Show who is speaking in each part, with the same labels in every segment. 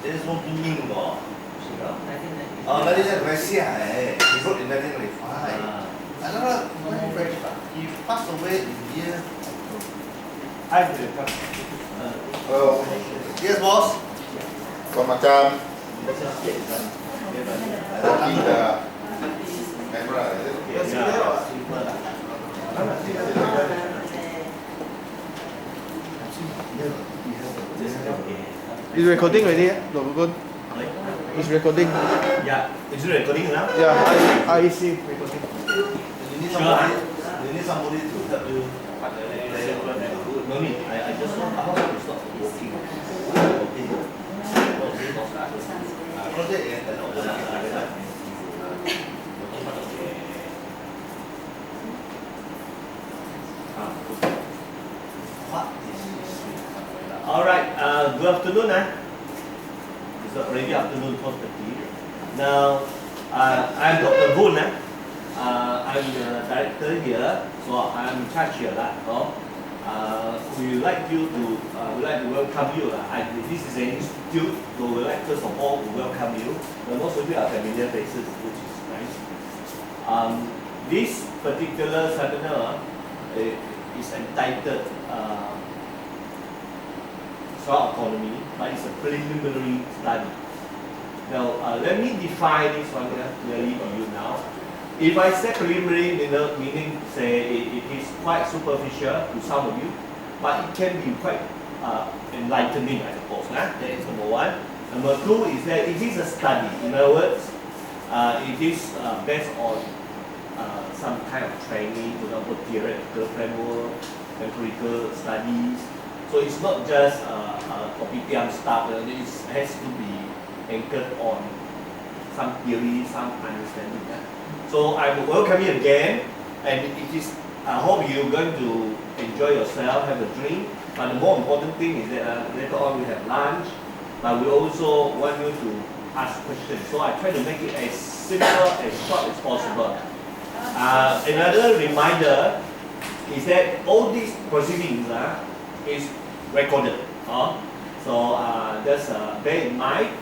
Speaker 1: This is Voon Ming. Oh, 1995 he wrote in 1995. I don't know, he passed away in the year.
Speaker 2: Hello.
Speaker 1: Yes, boss.
Speaker 2: Selamat Cham. Working the camera, is it?
Speaker 3: It's recording already, Dr. Voon? It's recording.
Speaker 1: Yeah, is it recording now?
Speaker 3: Yeah, I see recording.
Speaker 1: You need somebody to help you. No need. I just want to stop working. All right. Good afternoon. It's already afternoon, 12:30. Now, I'm Dr. Voon. I'm the director here, so I'm in charge here. We would like to welcome you. This is an institute, so we like first of all to welcome you. Most of you are familiar faces, which is nice. This particular seminar is entitled Sarawak Autonomy, but it's a preliminary study. Now, let me define this one clearly to you now. If I say preliminary, meaning say it is quite superficial to some of you, but it can be quite enlightening, I suppose. That is number one. Number two is that it is a study. In other words, it is based on some kind of training, for example, theoretical framework, empirical studies. So it's not just kopitiam stuff. It has to be anchored on some theory, some understanding. So I will welcome you again, and it is. I hope you're going to enjoy yourself, have a drink. But the more important thing is that later on we have lunch, but we also want you to ask questions. So I try to make it as simple, as short as possible. Another reminder is that all these proceedings is recorded. So just bear in mind,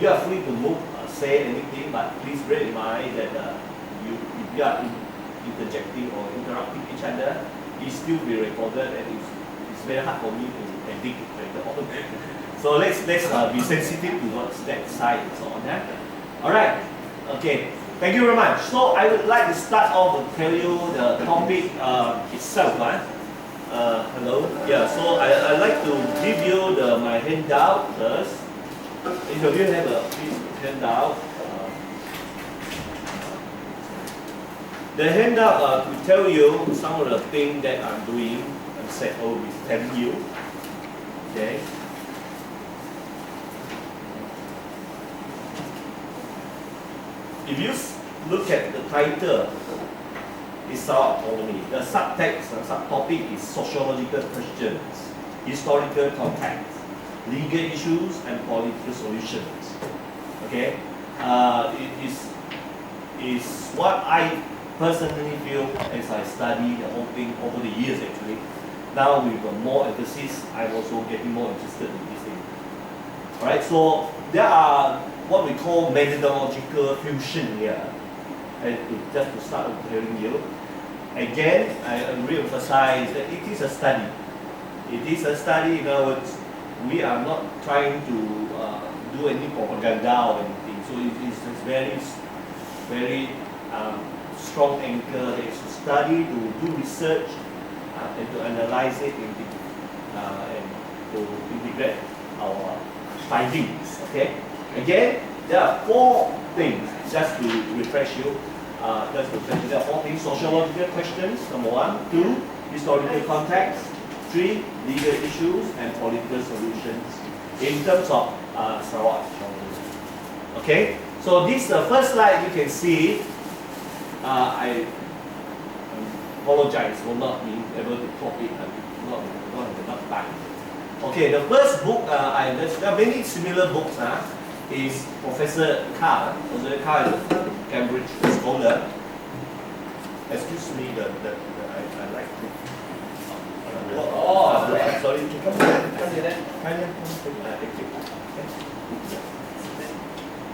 Speaker 1: you are free to move, say anything, but please bear in mind that if you are interjecting or interrupting each other, it still be recorded, and it's very hard for me to edit it later on. So let's be sensitive towards that side and so on. All right. Okay. Thank you very much. So I would like to start off to tell you the topic itself. Hello. Yeah. So I like to give you my handout first. If you have a handout. The handout to tell you some of the things that I'm doing, and said I will be telling you. Okay. If you look at the title, it's Sarawak Autonomy. The subtext and subtopic is sociological questions, historical context, legal issues, and political solutions. Okay, it is what I personally feel as I study the whole thing over the years. Actually, now with more emphasis, I'm also getting more interested in this thing. All right, so there are what we call methodological fusion here. And just to start with telling you, again, I re-emphasize that it is a study. It is a study. In other words, we are not trying to do any propaganda or anything. So it is very, very strong anchor that is to study, to do research, and to analyze it and to integrate our findings. Okay. Again, there are 4 things just to refresh you. There are 4 things: sociological questions, number 1; 2, historical context; 3, legal issues; and political solutions in terms of Sarawak autonomy. Okay. So this first slide you can see. I apologize for not being able to plot it. Not enough time. Okay, the first book, there are many similar books. Is Professor Carr. Professor Carr is a Cambridge scholar. Excuse me, I like to. Sorry. Come here. Thank you.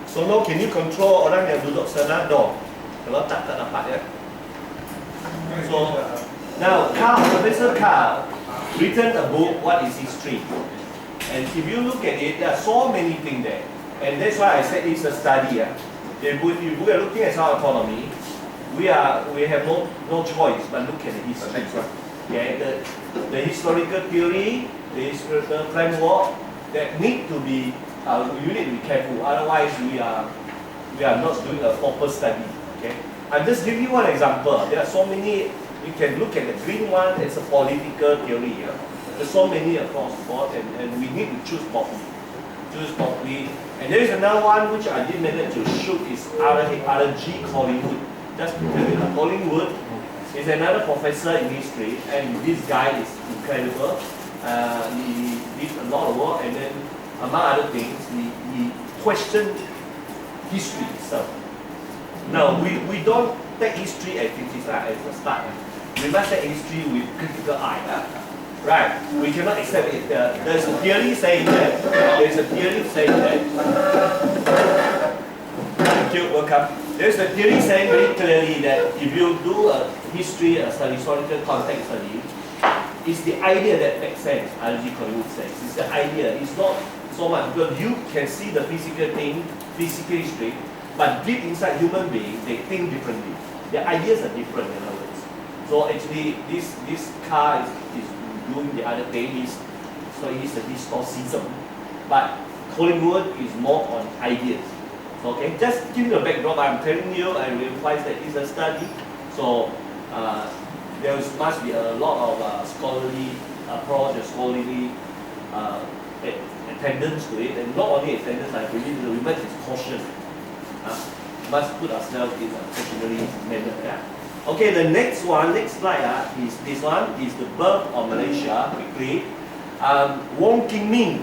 Speaker 1: Solo, can you control orang yang duduk sana? No. Kalau tak dapat ya. So now, Professor Carr written a book, What is History? And if you look at it, there are so many things there. And that's why I said it's a study. If we are looking at our autonomy, we have no choice but look at the history. Okay, the historical theory, the historical framework that need to be you need to be careful. Otherwise, we are not doing a proper study. Okay, I'm just giving you one example. There are so many. You can look at the green one. It's a political theory. There's so many across the board, and we need to choose properly. And there is another one which I did manage to shoot is R.G. Collingwood. Just to tell you, Collingwood is another professor in history, and this guy is incredible. He did a lot of work, and then among other things, he questioned history itself. Now, we don't take history as a start. We must take history with critical eye. Right, we cannot accept it. There's a theory saying that. Thank you, welcome. There's a theory saying very clearly that if you do a history, a historical context study, it's the idea that makes sense, R.G. Collingwood says. It's the idea. It's not so much because you can see the physical thing, physical history, but deep inside human beings, they think differently. Their ideas are different, in other words. So actually, this car is doing the other thing. He's a historicism, but Collingwood is more on ideas. So, okay, just give me a backdrop. I'm telling you, I realize that it's a study. So there must be a lot of scholarly approach, scholarly attendance to it, and not only attendance. I believe we must be cautious. Must put ourselves in a cautionary manner. Yeah? Okay, the next slide is this one, is the birth of Malaysia, quickly. Wong Kim Min,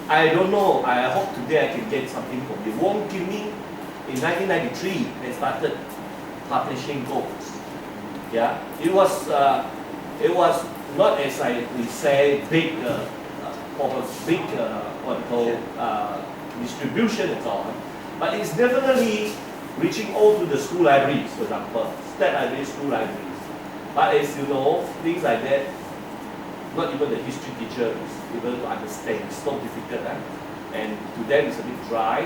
Speaker 1: I don't know, I hope today I can get something from you. Wong Kim Min, in 1993, they started publishing books. Yeah, it was not as we say big, distribution and so on, but it's definitely reaching all to the school libraries, for example, state libraries, school libraries. But as you know, things like that, not even the history teacher is able to understand. It's so difficult, and to them it's a bit dry.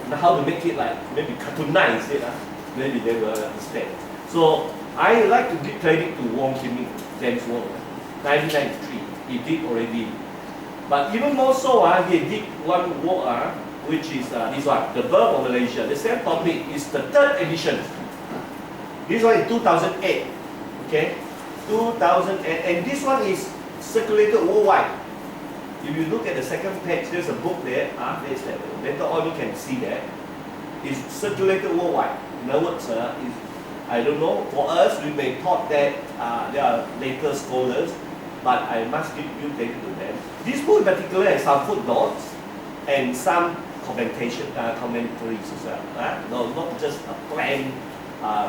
Speaker 1: How to make it like maybe cartoonize it, maybe they will understand. So I like to give credit to Wong Kim Min, James Wong, 1993. He did already, but even more so, he did one work. Which is this one, The Birth of Malaysia. The same topic is the 3rd edition. This one is 2008. Okay? 2008. And this one is circulated worldwide. If you look at the second page, there's a book there. There's that. Later on you can see that. It's circulated worldwide. In other words, I don't know, for us, we may thought that there are later scholars, but I must give you credit to them. This book in particular has some footnotes and some commentaries as well. No, not just a plain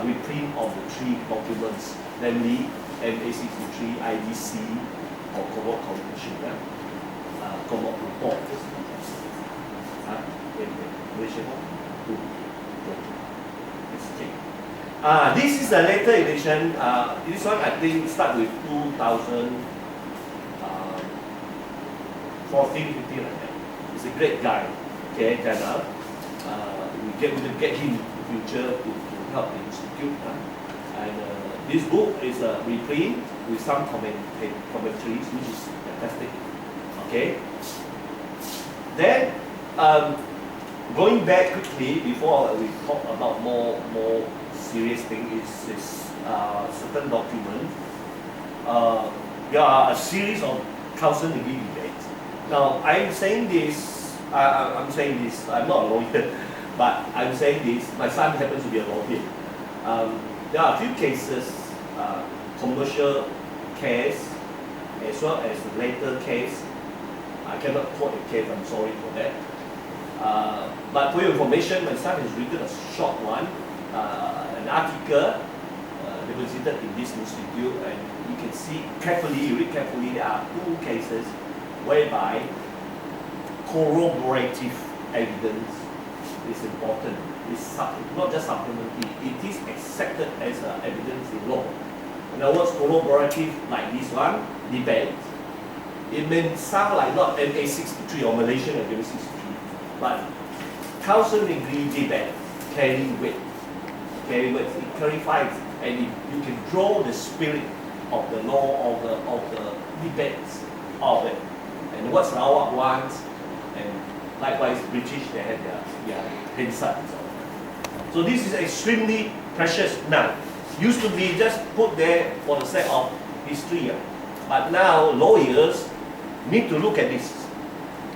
Speaker 1: reprint of the 3 documents, namely MA63, IDC, or Cohort Commission, Cohort Report. This is a later edition. This one I think start with 2014, 15 like that. He's a great guy. Okay, Channel. We will get him in the future to help the institute. And this book is a reprint with some commentaries, which is fantastic. Okay. Then, going back quickly before we talk about more serious thing is certain document. There are a series of council degree debates. Now, I'm saying this. I'm not a lawyer, but I'm saying this. My son happens to be a lawyer. There are a few cases, commercial case, as well as later case. I cannot quote the case. I'm sorry for that. But for your information, my son has written a short one, an article deposited in this institute, and you can see carefully, you read carefully, there are 2 cases whereby corroborative evidence is important. It's not just supplementary, it is accepted as evidence in law. In other words, corroborative like this one, debate. It may sound like not MA 63 or Malaysian MA 63, but council degree debate carry weight. It clarifies, and you can draw the spirit of the law of the debates of it, and what Sarawak wants, and likewise British, they had their insights. So this is extremely precious now. Used to be just put there for the sake of history, but now lawyers need to look at this.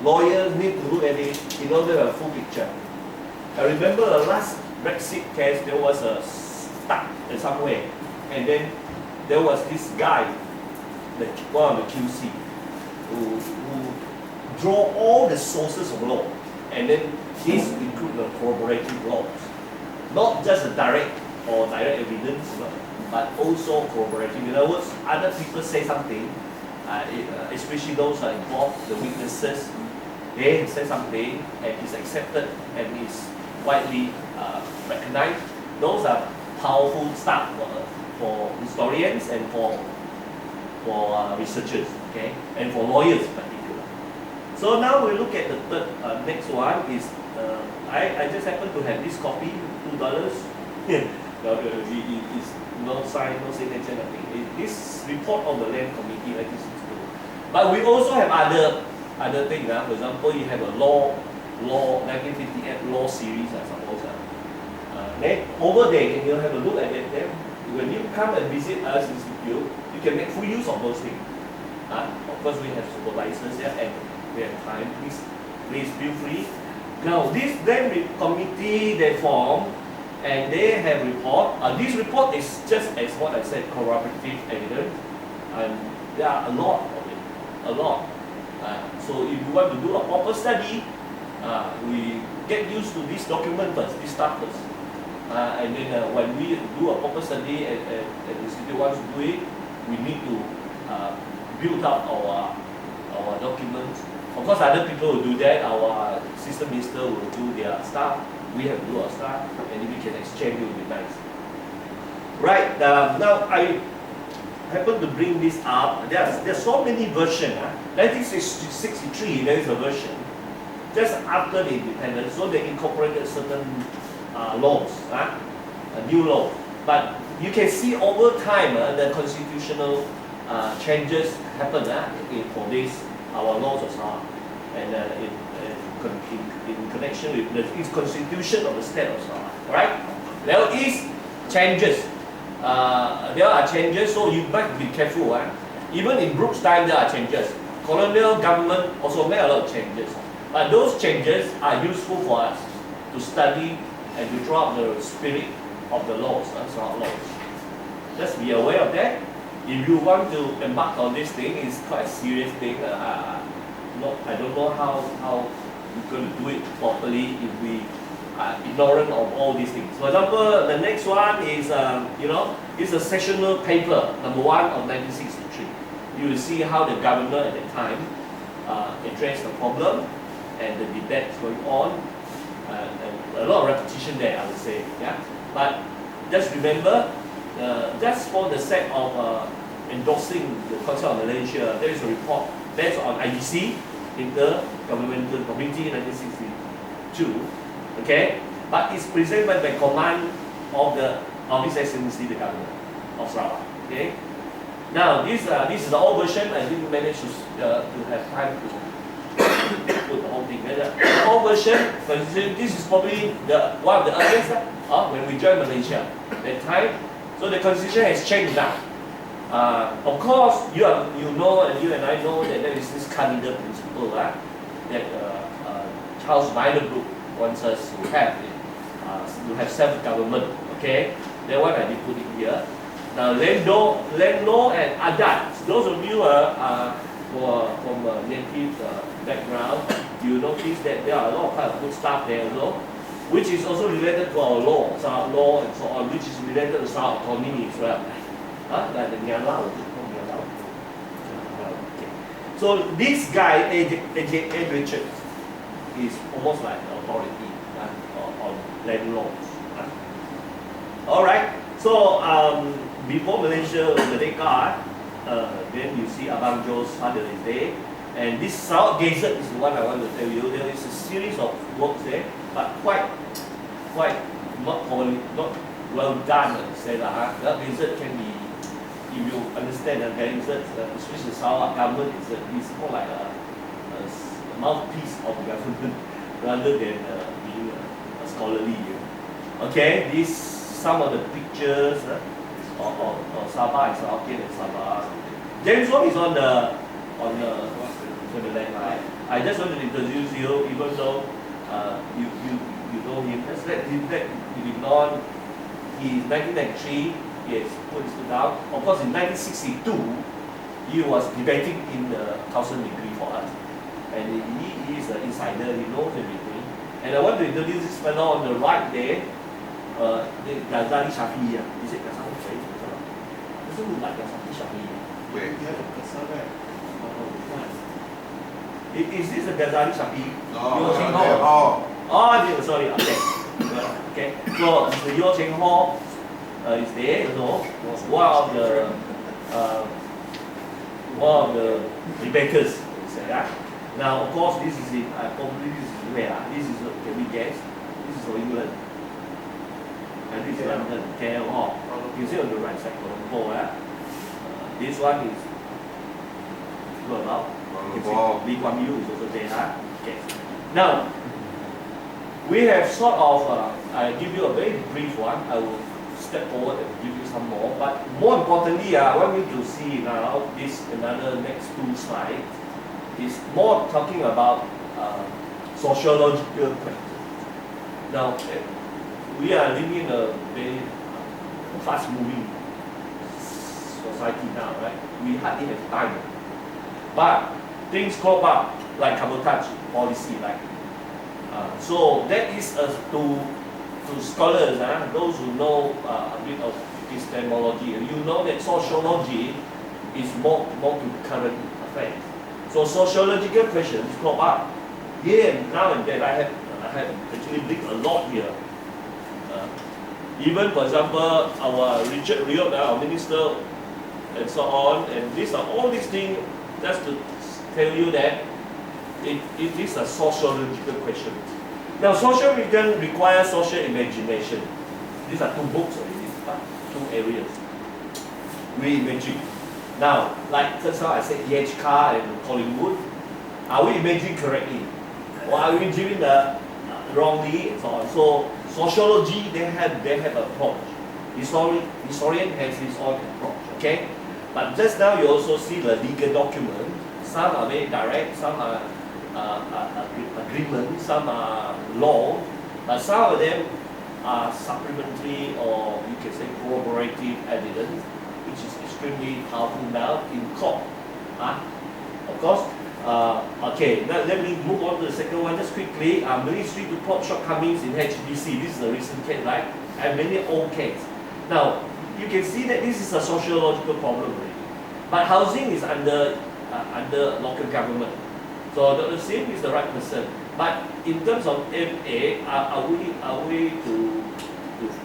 Speaker 1: Lawyers need to look at it in order to have a full picture. I remember the last Brexit case, there was a stuck in some way, and then there was this guy, one of the QC, who draw all the sources of law, and then this include the corroborative laws, not just the direct evidence, but also corroborative. In other words, other people say something, especially those that involve the witnesses, they say something and is accepted and is widely recognized. Those are powerful stuff for historians and for researchers, okay, and for lawyers in particular. So now we look at the third, next one is, I just happen to have this copy, $2. It's no sign, no signature, nothing. This report of the Land Committee 1962. But we also have other things. For example, you have a law 1958 law series, I suppose. Then over there, can you have a look at it? Then when you come and visit us institute, you can make full use of those things. Of course, we have supervisors here and we have time. Please feel free. Now, this then committee they form and they have report. This report is just as what I said, corroborative evidence, and there are a lot of it, a lot. So if you want to do a proper study, we get used to this document first, this stuff first. And then when we do a proper study and the institute wants to do it, we need to build up our documents. Of course, other people will do that. Our system minister will do their stuff. We have to do our stuff, and if we can exchange, it will be nice. Right, now I happen to bring this up. There's so many versions. 1963, there is a version. Just after the independence, so they incorporated certain laws, new laws. But you can see over time the constitutional changes happen for this, our laws of Sarawak, and in connection with the constitution of the state of Sarawak. Right? There is changes. There are changes, so you must be careful. Even in Brooks' time, there are changes. Colonial government also made a lot of changes. But those changes are useful for us to study and to draw up the spirit of the laws, Sarawak laws. Just be aware of that. If you want to embark on this thing, it's quite a serious thing. I don't know how we're going to do it properly if we are ignorant of all these things. For example, the next one is, it's a sessional paper, number 1 of 1963. You will see how the governor at the time addressed the problem and the debates going on. And a lot of repetition there, I would say. Yeah? But just remember, just for the sake of endorsing the concept of Malaysia, there is a report based on IDC, Intergovernmental Committee 1962. Okay? But it's presented by command of His Excellency the Governor of Sarawak. Okay. Now this is the old version. I didn't manage to have time to put the whole thing. The old version. This is probably one of the earliest when we joined Malaysia that time. So the constitution has changed now. Of course, you know, and you and I know that there is this cardinal principle that Charles Minor Group wants us to have self-government. Okay, that one I did put it here. Now, land law and adat. Those of you who are from a native background, you notice that there are a lot of kind of good stuff there also, which is also related to our law and so on, which is related to Sarawak Autonomy as well. Like the Nyala, okay. So this guy, A. Richard, is almost like the authority on land laws. All right. So before Malaysia Merdeka, then you see Abang Joe's father is there, and this Sarawak Gazette is the one I want to tell you. There is a series of works there, but quite not well done. Say that the Gazette can be, if you understand the Gazette, especially the Sarawak government is more like a mouthpiece of the government rather than being a scholarly. Okay, this. Some of the pictures of Sabah and Sarawak and Sabah. James Wong is on the left, right? I just want to introduce you, even though you know him. Just let him ignore. He 1993. He has put his foot down. Of course, in 1962, he was debating in the council degree for us, and he is an insider. He knows everything. And I want to introduce this fellow on the right there. Ghazali Shafi, is it Ghazali Shafi? Doesn't look like Ghazali Shafi.
Speaker 2: Where?
Speaker 1: Is this a Ghazali Shafi?
Speaker 2: No.
Speaker 1: Sorry. Okay. Okay. So Mr. Yeo Cheng Ho is there. So was one of the debaters. Now, of course, this is it. Probably this is where. This is can we guess? This is for England. And this is London, KL. You see on the right side, Colombo. This one is Colombo. Lee Kuan Yew is also there. Okay. Now, we have sort of, I give you a very brief one. I will step forward and give you some more. But more importantly, I want you to see now this another next two slides is more talking about sociological questions. Now, we are living in a very fast-moving society now, right? We hardly have time. But things crop up like cabotage policy, like so that is to scholars, those who know a bit of epistemology. You know that sociology is more to current affairs. So sociological questions crop up here and now and then. I have actually linked a lot here. Even, for example, our Richard Riot, our minister, and so on, and all these things, just to tell you that it is a sociological question. Now, sociology requires social imagination. These are two books already, two areas. We imagine. Now, like just how I said, E.H. Carr and Collingwood, are we imagining correctly? Or are we imagining wrongly and so on? So, sociology, they have an approach. Historian has his own approach, okay? But just now you also see the legal document. Some are very direct, some are agreement, some are law, but some of them are supplementary or you can say corroborative evidence, which is extremely powerful now in court. Of course, okay, now let me move on to the second one just quickly. Ministry to prop shortcomings in HDC. This is a recent case, right? And many old cases. Now, you can see that this is a sociological problem already. But housing is under local government. So Dr. Sim is the right person. But in terms of MA, are we to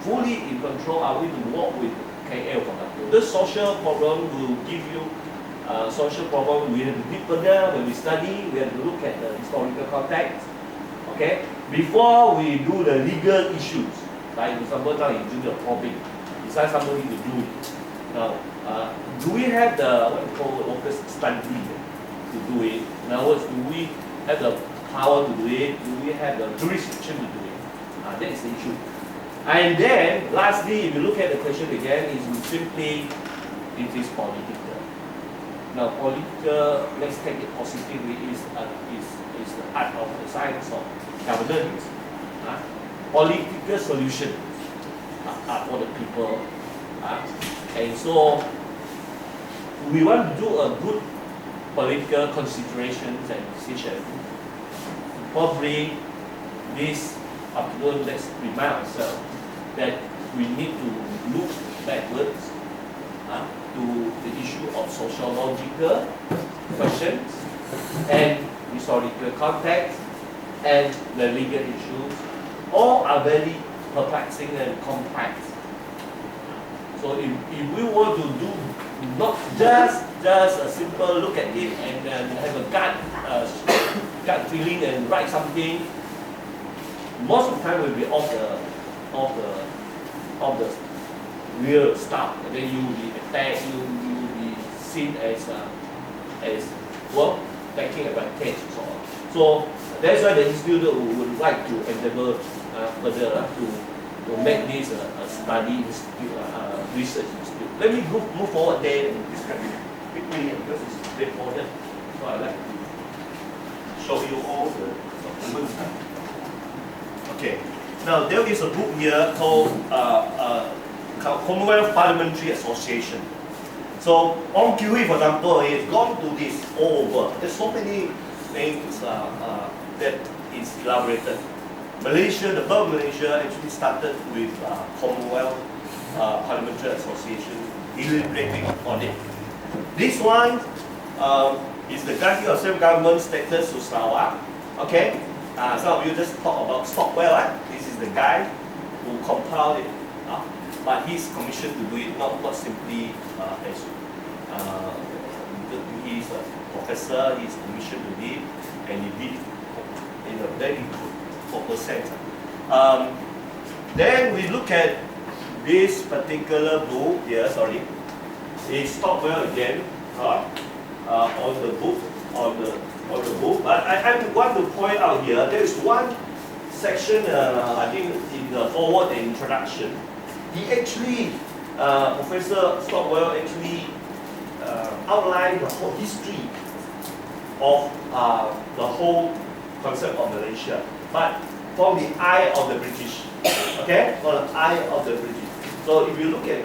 Speaker 1: fully in control? Are we to work with KL, for example? This social problem will give you social problem. We have to dig further when we study. We have to look at the historical context. Okay, before we do the legal issues. Like for example, now you do the probing, you send somebody to do it. Now, do we have the what we call local study to do it? In other words, do we have the power to do it? Do we have the jurisdiction to do it? That is the issue. And then, lastly, if you look at the question again, is simply it is political. Now, political, let's take it positively, is the art of the science of governance. Political solutions are for the people. And so, we want to do a good political considerations and decisions. Probably, this afternoon, let's remind ourselves that we need to look backwards to the issue of sociological questions and historical context and the legal issues. All are very perplexing and complex. So if we were to do not just a simple look at it and have a gut feeling and write something, most of the time will be off the real stuff, and then you will be attacked, you will be seen as well taking advantage and so on. So that's why the institute would like to endeavor further to make this a study institute, research institute. Let me move forward there and describe it quickly because it's straightforward. So I'd like to show you all the documents. Okay. Now there is a book here called Commonwealth Parliamentary Association. So on QE, for example, it's gone to this all over. There's so many things that is elaborated. Malaysia, the birth of Malaysia actually started with Commonwealth Parliamentary Association deliberating on it. This one is the granting of self-government status to Sarawak. Okay, some of you just talk about Stockwell. This is the guy who compiled it, but he's commissioned to do it, not simply as he's a professor. He's commissioned to do it, and he did it in a very good proper sense. Then we look at this particular book here. Sorry, it's Stockwell again on the book. But I want to point out here, there is one section, I think in the forward and introduction, he actually, Professor Stockwell actually outlined the whole history of the whole concept of Malaysia, but from the eye of the British, okay? From the eye of the British. So if you look at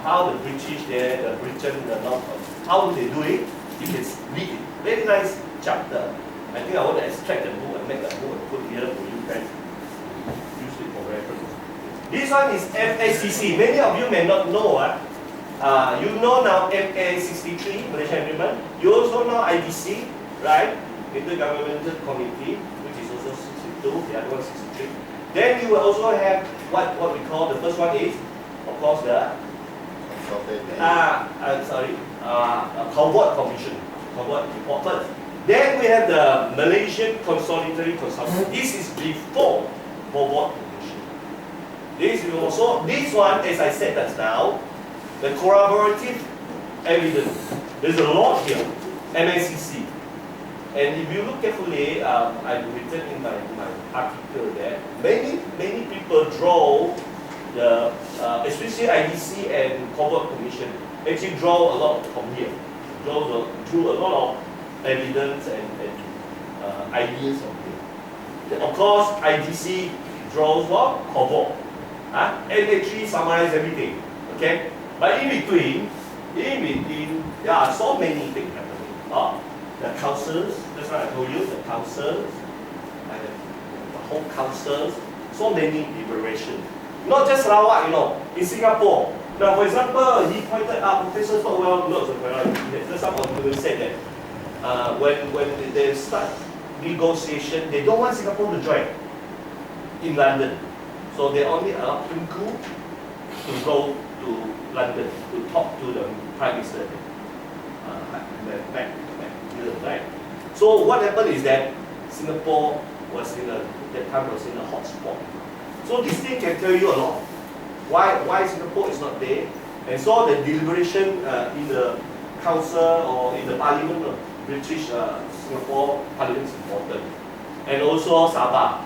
Speaker 1: how the British there, the Britain, the North, how they do it, you can read it. Very nice chapter. I think I want to extract the book and make a book and put here for you guys. Use it for reference. This one is MA63. Many of you may not know. You know now MA63, Malaysian Agreement. You also know IDC, right? Intergovernmental Committee, which is also 62, the other one 63. Then you will also have what we call, the first one is, of course, the Cowboy Commission. Cowboy report first. Then we have the Malaysian Consolidatory Consultation. This is before Cowboy Commission. This is also, this one, as I said just now, the corroborative evidence. There's a lot here, MACC. And if you look carefully, I've written in my article there, many people draw the, especially IDC and Cowboy Commission, actually draw a lot from here. Drew a lot of evidence and ideas from here. Of course, IDC draws what? Cowboy. And actually summarize everything. Okay? But in between, there are so many things happening. The councils, that's what I told you, the councils, the whole councils, so many deliberations. Not just Sarawak, in Singapore. Now, for example, he pointed out, Professor Stockwell notes that some of you said that when they start negotiation, they don't want Singapore to join in London. So they only allow Tunku to go to London to talk to the Prime Minister. Right? So what happened is that Singapore was that time was in a hot spot. So this thing can tell you a lot. Why Singapore is not there? And so the deliberation in the council or in the parliament of British Singapore parliament is important. And also Sabah.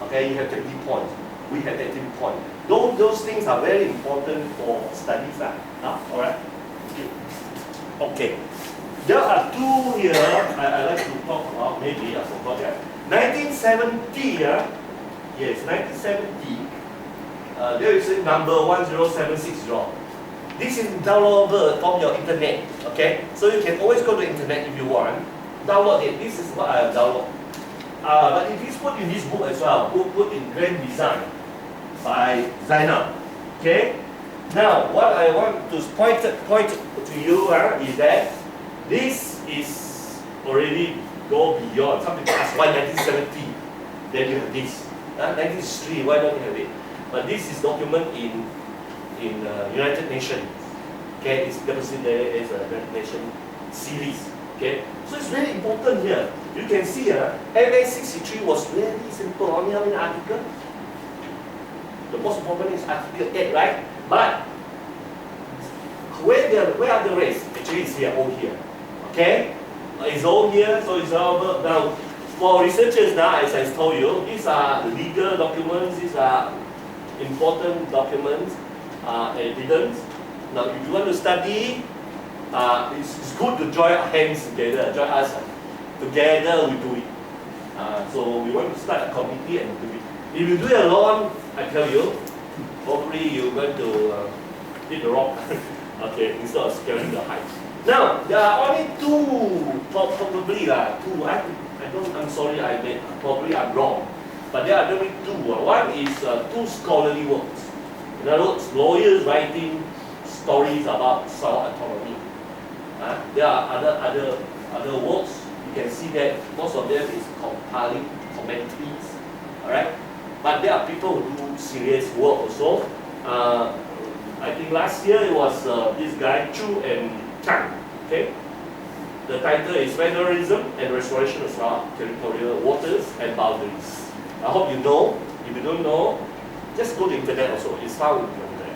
Speaker 1: Okay, you have 20 points. We have 18 points. Those things are very important for studies. Alright? Okay. There are two here I like to talk about, maybe I forgot that. 1970, yes, 1970, there is a number 10760. This is downloadable from your internet, okay? So you can always go to the internet if you want. Download it. This is what I have downloaded. But it is put in this book as well, put in Grand Design by Zainab. Okay? Now, what I want to point to you is that this is already go beyond. Some people ask why 1970, then you have this. 1963, why don't you have it? But this is document in United Nations. Okay, it's represented there as a United Nations series. Okay, so it's very important here. You can see MA 63 was very simple. Only how many articles? The most important is Article 8, right? But where are the rates? Actually, it's here, all here. Okay, it's all here. So it's all now for researchers now. As I told you, these are legal documents. These are important documents, evidence. Now, if you want to study, it's good to join our hands together. Join us together. We do it. So we want to start a committee and do it. If you do it alone, I tell you, probably you're going to hit the rock. Okay, instead of scaring the height. Now, there are only two, probably two. I'm sorry, probably I'm wrong. But there are only two. One is two scholarly works. In other words, lawyers writing stories about Sarawak Autonomy. There are other works. You can see that most of them is compiling commentaries. Alright? But there are people who do serious work also. I think last year it was this guy, Chu and Cham. Okay? The title is Federalism and Restoration of Sarawak Territorial Waters and Boundaries. I hope you know. If you don't know, just go to the internet also. It's found on the internet.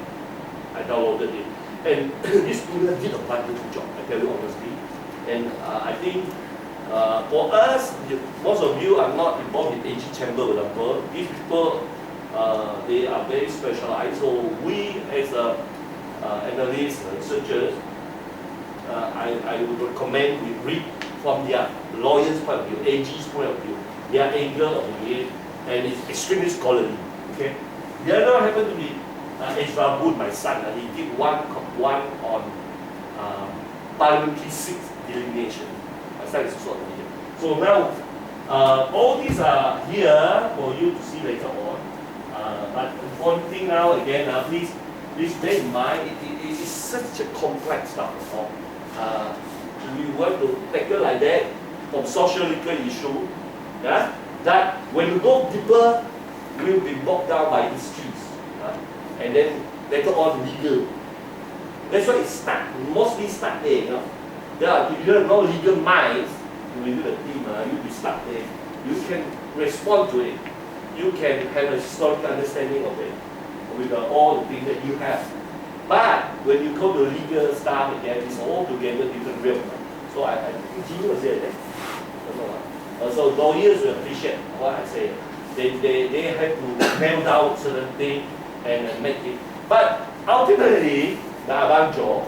Speaker 1: I downloaded it. And this student did a wonderful job, I tell you honestly. And I think for us, most of you are not involved in AG Chamber, for example. These people, they are very specialized. So we as analysts, researchers, I would recommend we read from their lawyer's point of view, AG's point of view, their angle of it, and it's extremely scholarly. Okay. The other happened to be Voon, my son. He did one on parliamentary seat delineation. My son is also a leader. So now, all these are here for you to see later on. But one thing now, again, please bear in mind, it is such a complex stuff. We want to tackle like that from social legal issue, that when you go deeper, we'll be bogged down by histories. And then later on legal. That's why it starts, mostly start there. If you have no legal minds, when you do the team, you'll be stuck there. You can respond to it. You can have a historical understanding of it with all the things that you have. But when you go to legal stuff again, it's all together different realm. So I think Jimmy was there. So lawyers will appreciate what I say. They have to nail down certain things and make it. But ultimately, the Abang Joe,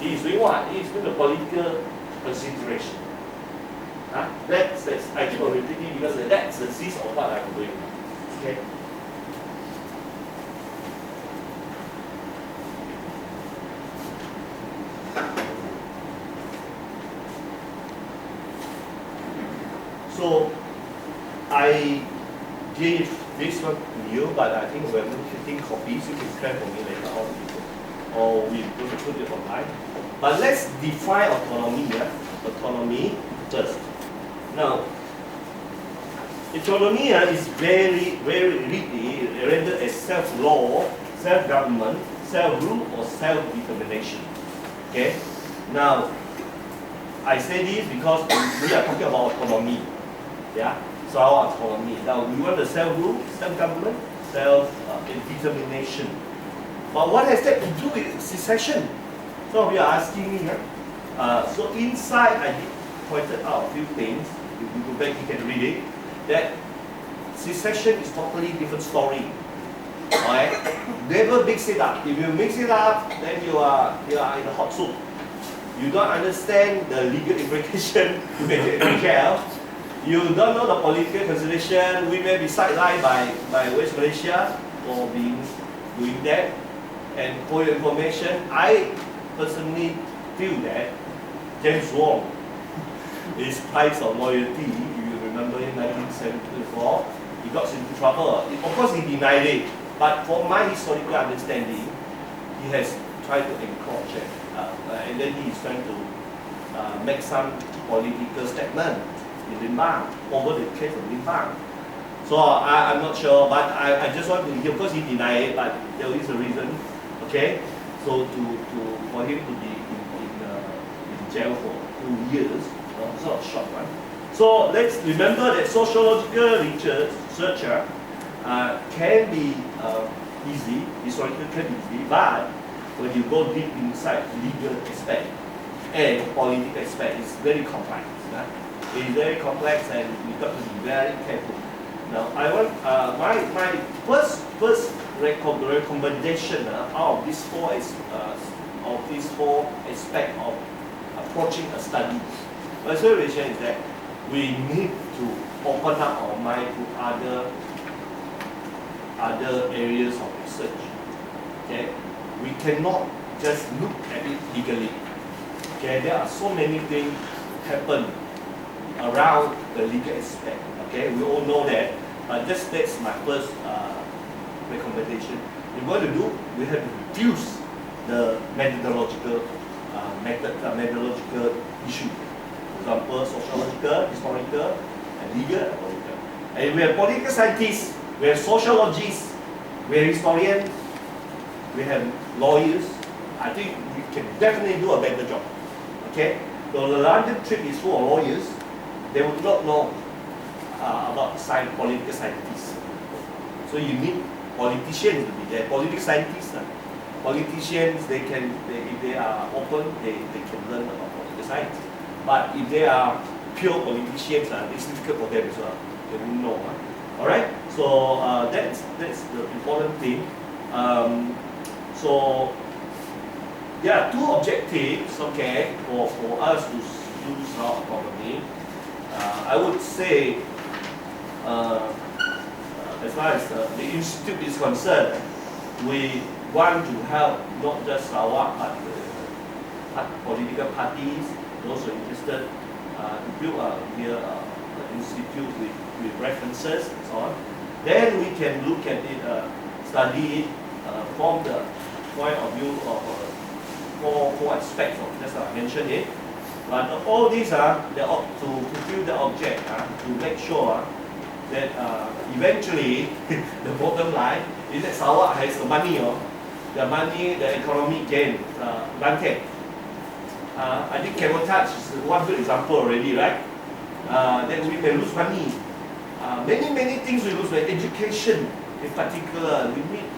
Speaker 1: he is doing what? He is doing the political consideration. I keep on repeating because that's the gist of what I'm doing. Okay. So I gave this one to you, but I think we're only 15 copies. You can scan for me later on, or we will put it online. But let's define autonomy. Autonomy first. Now, autonomy is very, very rigidly rendered as self-law, self-government, self-rule, or self-determination. Okay. Now, I say this because we are talking about autonomy. Yeah. So our autonomy. Now we want the self-rule, self-government, self-determination. But what has that to do with secession? So we are asking me, so inside I pointed out a few things. If you go back, you can read it. That secession is totally different story. Alright? Never mix it up. If you mix it up, then you are in a hot soup. You don't understand the legal implication you can take care of. You don't know the political consideration. We may be sidelined by West Malaysia for doing that. And for your information, I personally feel that James Wong, his price of loyalty, if you remember in 1974, he got into trouble. Of course, he denied it. But for my historical understanding, he has tried to encroach it. And then he is trying to make some political statement in Limbang over the case of Limbang. So I'm not sure, but I just want to hear, because he denied it, but there is a reason, okay? So for him to be in jail for 2 years, it's not a short one. So let's remember that sociological research can be easy, historical can be easy, but when you go deep inside legal aspect and political aspect, it's very complex. It's very complex, and we've got to be very careful. Now, I want my first recommendation out of these four aspects of approaching a study. My suggestion is that we need to open up our mind to other areas of research. Okay, we cannot just look at it legally. Okay, there are so many things happen around the legal aspect. Okay, we all know that, but that's my first recommendation. What to do? We have to reduce the methodological issue. For example, sociological, historical, and legal and political. And we have political scientists, we have sociologists, we have historians, we have lawyers. I think we can definitely do a better job. Okay? So the London trip is full of lawyers. They would not know about political scientists. So you need politicians to be there. Political scientists, politicians, if they are open, they can learn about political science. But if they are pure politicians, it's difficult for them as well. They won't know. All right. So that's the important thing. So there are two objectives, okay, for us to do Sarawak Autonomy. I would say, as far as the institute is concerned, we want to help not just Sarawak, but political parties, those who are interested, to build an institute with references and so on. Then we can look at it, study it from the point of view of four aspects of, just I mentioned it. But all these are to fulfill the object, to make sure that eventually the bottom line is that Sarawak has the money, the economic gain, blanket. I think cabotage is one good example already, right? That we can lose money. Many things we lose, like education in particular, we need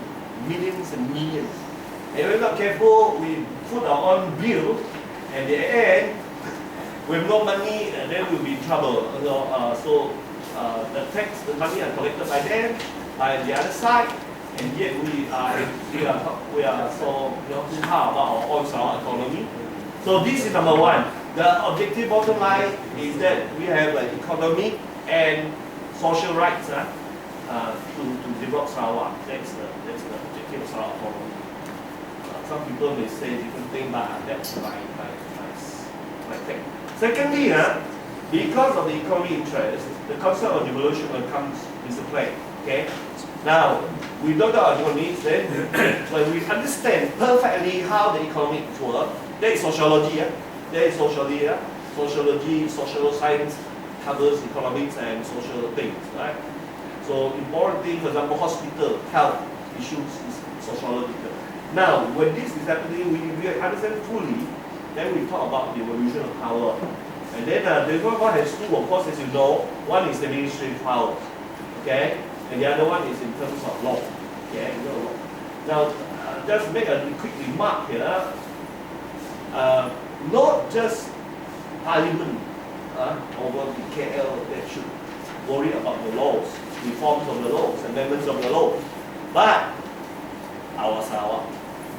Speaker 1: millions and millions. And if we're not careful, we put our own bill, and in the end, with no money, then we'll be in trouble. So the tax, the money are collected by them, by the other side, and yet we are so hard about our own Sarawak autonomy. So this is number one. The objective bottom line is that we have economic and social rights to develop Sarawak. That's the objective of Sarawak autonomy. Some people may say different things, but that's my take. Secondly, because of the economic interest, the concept of devolution comes into play. Okay. Now, we don't know our economics, then when we understand perfectly how the economics work, there is sociology. There is sociology, social science covers economics and social things, right? So important thing, for example, hospital, health issues is sociological. Now, when this is happening, we understand fully, then we talk about the evolution of power. And then the one has two, of course, as you know. One is the administrative power, okay? And the other one is in terms of law. Okay, no. Now, just make a quick remark here. Not just Parliament over the KL that should worry about the laws, reforms of the laws, amendments of the law, but our Sarawak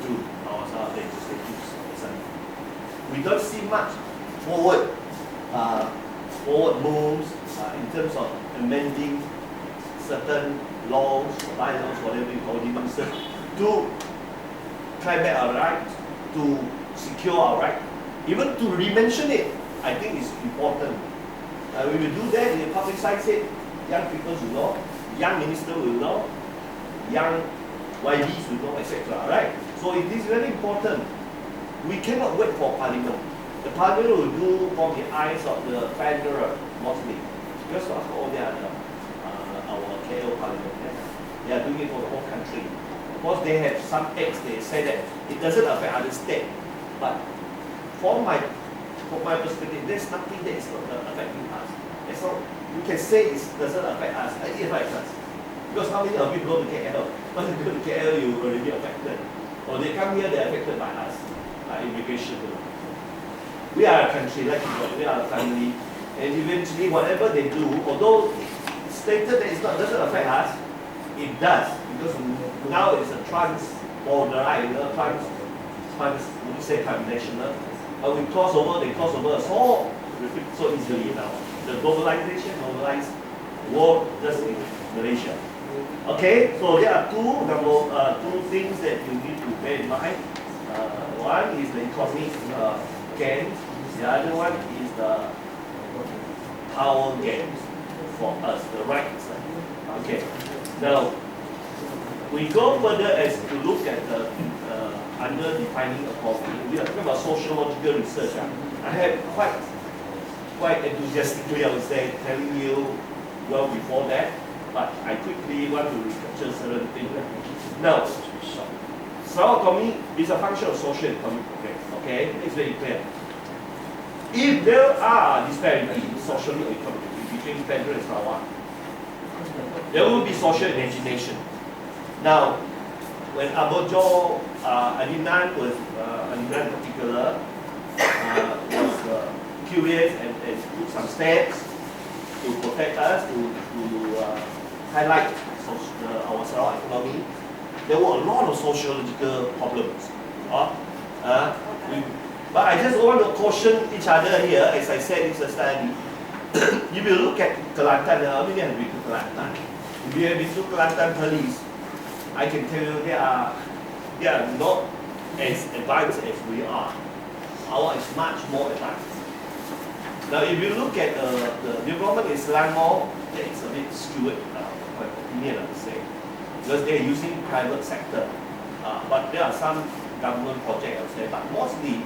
Speaker 1: do, our Sarawak legislatures. We don't see much forward moves in terms of amending certain laws, bylaws, whatever you call it, to try back our rights, to secure our right, even to re-mention it. I think is important. When we do that, the public side said, young people will know, young minister will know, young YBs will know, etc. Right? So it is very important. We cannot wait for Parliament. The Parliament will do from the eyes of the federal mostly, because after all they are our KL Parliament. They are doing it for the whole country. Of course, they have some acts. They say that it doesn't affect other states, but from my perspective, there's nothing that is not affecting us. It's not, you can say it doesn't affect us, it affects us. Because how many of you go to KL? When you go to KL, you already affected. Or they come here, they're affected by us, immigration. We are a country, like we are a family, and eventually whatever they do, although it's stated that it doesn't affect us, it does. Because now it's a trans-border, would you say transnational? We cross over, they cross over so easily now. The globalized world just in Malaysia. Okay, so there are two things that you need to bear in mind. One is the economic gain. The other one is the power gain for us, the rights. Okay, now we go further as to look at the under defining equality. We are talking about sociological research. I had quite enthusiastically, I would say, telling you well before that, but I quickly want to recapture certain things. Now, Sarawak Autonomy is a function of social economic progress. Okay, it's very clear. If there are disparities socially or economically between Federal and Sarawak, there will be social imagination. Now, when Abojo, Adinan in particular, was curious and took some steps to protect us, to highlight our Sarawak economy, there were a lot of sociological problems. But I just want to caution each other here, as I said, it's a study. If you look at Kelantan, how many have been to Kelantan? If you have been to Kelantan police, I can tell you they are not as advanced as we are. Ours is much more advanced. Now, if you look at the development in Selangor, that is a bit skewed, my opinion, I would say, because they are using private sector. But there are some government projects, I would say, but mostly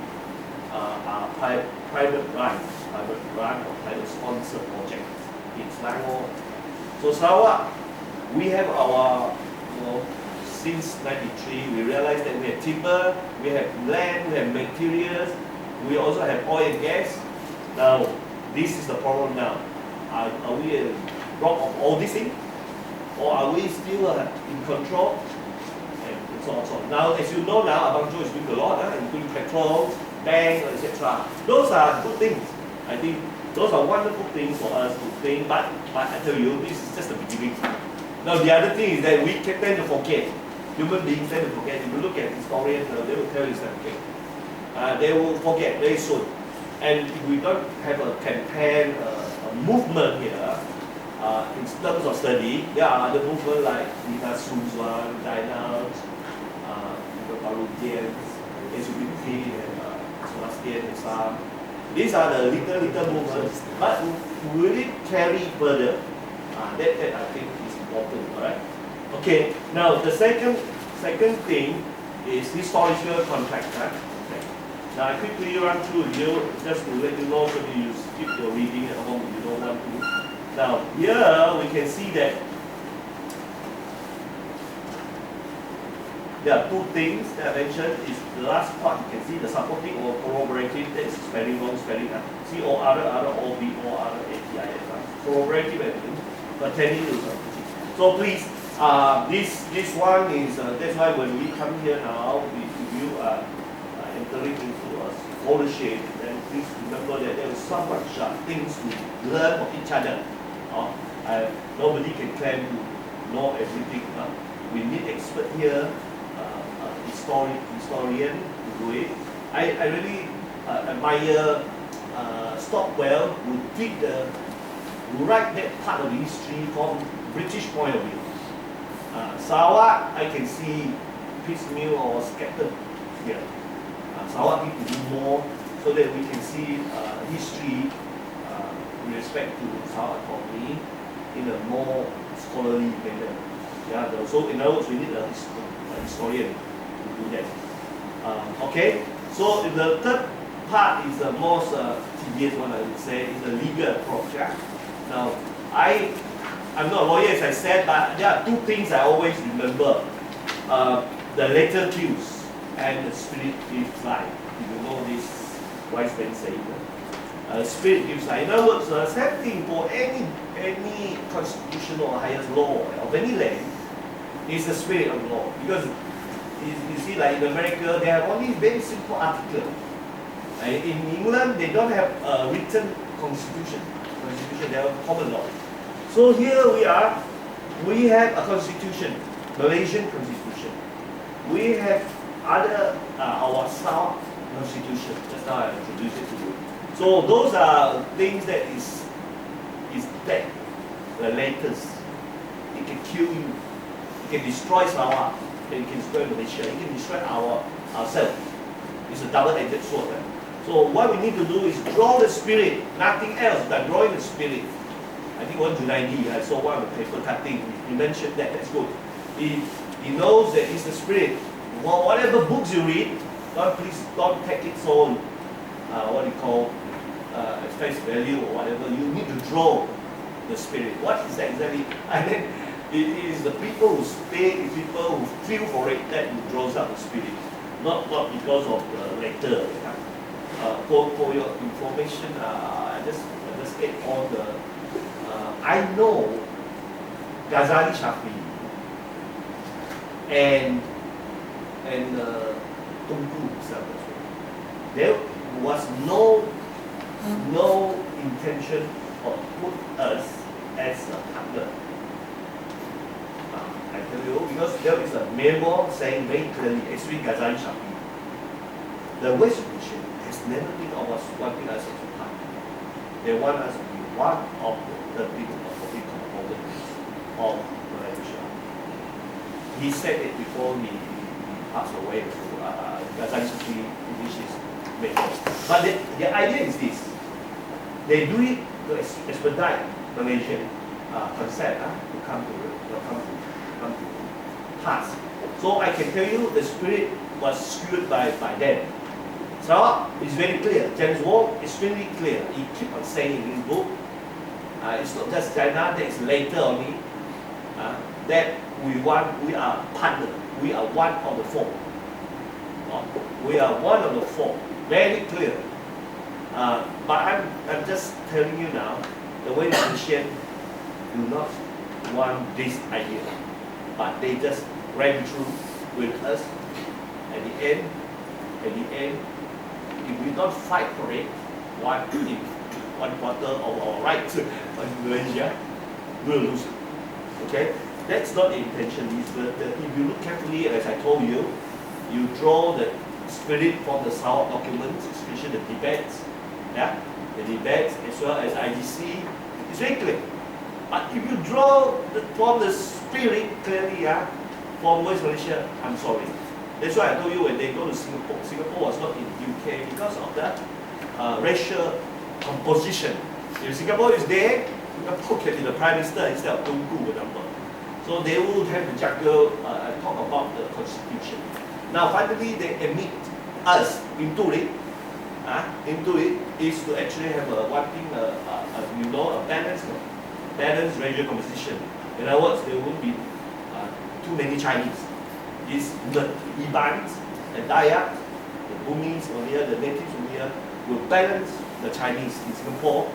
Speaker 1: are private run or private sponsored projects in Selangor. So Sarawak, we have our, since '93, we realized that we have timber, we have land, we have materials, we also have oil and gas. Now, this is the problem now. Are we a rock of all these things? Or are we still in control? And so on, so on. Now, as you know now, Abang Jo is doing a lot, including petrol, bank, etc. Those are good things. I think those are wonderful things for us to think, but I tell you, this is just the beginning. Now, the other thing is that we tend to forget. Human beings tend to forget. If you look at historians, they will tell you something. They will forget very soon. And if we don't have a campaign, a movement here, in terms of study, there are other movements like Nina Suzwan, Dinals, Barudians, SUBT, and Sebastian and Sam. These are the little movements, but will it carry further? That I think is important, alright? Okay, now the second thing is historical context. Okay. Now I quickly run through you just to let you know so that you keep your reading at home if you don't want to. Now here we can see that there are two things that I mentioned. Is the last part you can see the supporting or corroborative, that is spelling wrong, spelling up. C-O-R-R-O-B-O-R-A-T-I-V. Corroborative evidence pertaining to something. So please This one is, that's why when we come here now, if you are entering into a scholarship, then please remember that there is so much things to learn from each other. Nobody can claim to know everything. We need expert here, historian to do it. I really admire Stockwell, who write that part of the history from British point of view. Sarawak, I can see piecemeal or scattered here. Sarawak need to do more so that we can see history with respect to Sarawak Autonomy in a more scholarly manner. Yeah, so in other words, we need a historian to do that. Okay, so the third part is the most tedious one, I would say, is the legal approach. Yeah? Now, I'm not a lawyer, as I said, but there are two things I always remember. The letter kills and the spirit gives life. If you know this wise man saying, spirit gives life. In other words, same thing for any constitutional or highest law of any land is the spirit of the law. Because you see, like in America, they have only very simple article. In England, they don't have a written constitution. They have a common law. So here we have a constitution, Malaysian constitution. We have our Sarawak constitution. Just now I introduced it to you. So those are things that is dead, the latest. It can kill you. It can destroy Sarawak. It can destroy Malaysia. It can destroy ourselves. It's a double-edged sword. So what we need to do is draw the spirit, nothing else than drawing the spirit. I think one Junaidi, I saw one of the paper cutting, he mentioned that, that's good. He knows that it's the spirit. Well, whatever books you read, please don't take it so, what you call, face value or whatever. You need to draw the spirit. What is that exactly? And then it is the people who speak, the people who feel for it that draws up the spirit. Not because of the letter. For your information, I just get on the. I know Ghazali Shafi and Tunku himself. There was no intention of put us as a partner. I tell you, because there is a memo saying very clearly, especially Ghazali Shafi, the West Nation has never been of us wanting us as a partner. They want us to be one of the people of Malaysia. He said it before he passed away. Ghazali Shafi finished his memo. But the idea is this: they do it to expedite Malaysian concept to come to pass. So I can tell you, the spirit was skewed by them. So it's very clear. James Wong is extremely clear. He keeps on saying in his book, it's not just China, that is later only, that we are partner. We are one of the four. We are one of the four. Very clear. But I'm just telling you now, the way the Malaysians do not want this idea, but they just ran through with us. At the end, if we don't fight for it, one quarter of our rights in Malaysia, we'll lose it. Okay? That's not the intention. If you look carefully, as I told you, you draw the spirit from the Sarawak documents, especially the debates, the debates as well as IGC, it's very clear. But if you draw from the spirit clearly, from West Malaysia, I'm sorry. That's why I told you when they go to Singapore, Singapore was not in UK because of the racial composition. If Singapore is there, Singapore can be the Prime Minister instead of Tunku, for example. So they will have to juggle and talk about the constitution. Now finally they admit us into it. Into it is to actually have a balanced racial composition. In other words, there won't be too many Chinese. It's the Ibans, the Dayak, the Burmese over here, the natives over here will balance the Chinese in Singapore.